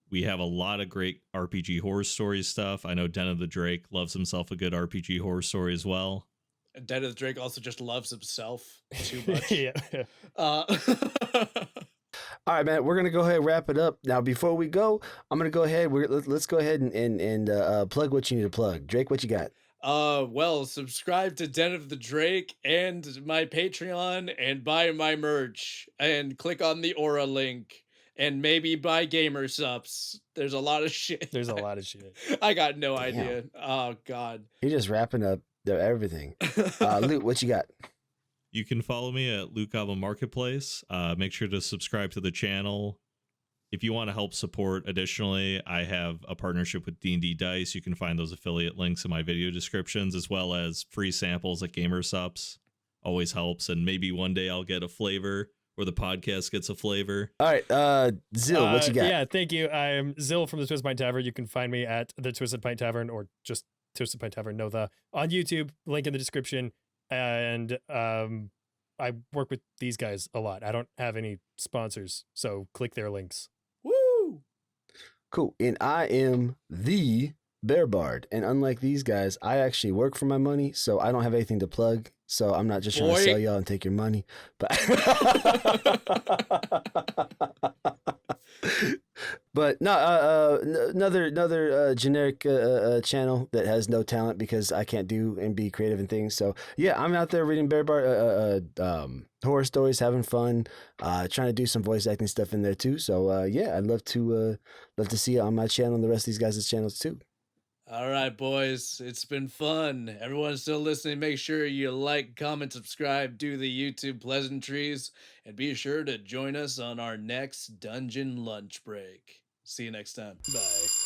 We have a lot of great RPG horror stories stuff. I know Den of the Drake loves himself a good RPG horror story as well. And Dead of the Drake also just loves himself too much. Yeah. Uh, All right, man. We're gonna go ahead and wrap it up now. Before we go, I'm gonna go ahead. Let's go ahead and plug what you need to plug. Drake, what you got? well, subscribe to Den of the Drake and my Patreon and buy my merch and click on the Aura link and maybe buy gamer subs. There's a lot of shit. There's a lot of shit. I got no Damn. idea. Oh God. You're just wrapping up everything. Luke, what you got? You can follow me at Luke Goblin Marketplace. Make sure to subscribe to the channel. If you want to help support additionally, I have a partnership with D&D Dice. You can find those affiliate links in my video descriptions, as well as free samples at Gamersups. Always helps, and maybe one day I'll get a flavor, or the podcast gets a flavor. All right, Zill, what you got? Yeah, thank you. I'm Zill from the Twisted Pint Tavern. You can find me at the Twisted Pint Tavern, or just Twisted Pint Tavern, on YouTube, link in the description. And I work with these guys a lot. I don't have any sponsors, so click their links. Woo! Cool. And I am the Bear Bard. And unlike these guys, I actually work for my money, so I don't have anything to plug. So I'm not just trying to sell y'all and take your money. But no, another generic channel that has no talent because I can't do and be creative and things. So yeah, I'm out there reading Bear Bard horror stories, having fun, trying to do some voice acting stuff in there too. So yeah, I'd love to see it on my channel and the rest of these guys' channels too. All right, boys, it's been fun. Everyone still listening, make sure you like, comment, subscribe, do the YouTube pleasantries, and be sure to join us on our next dungeon lunch break. See you next time. Bye.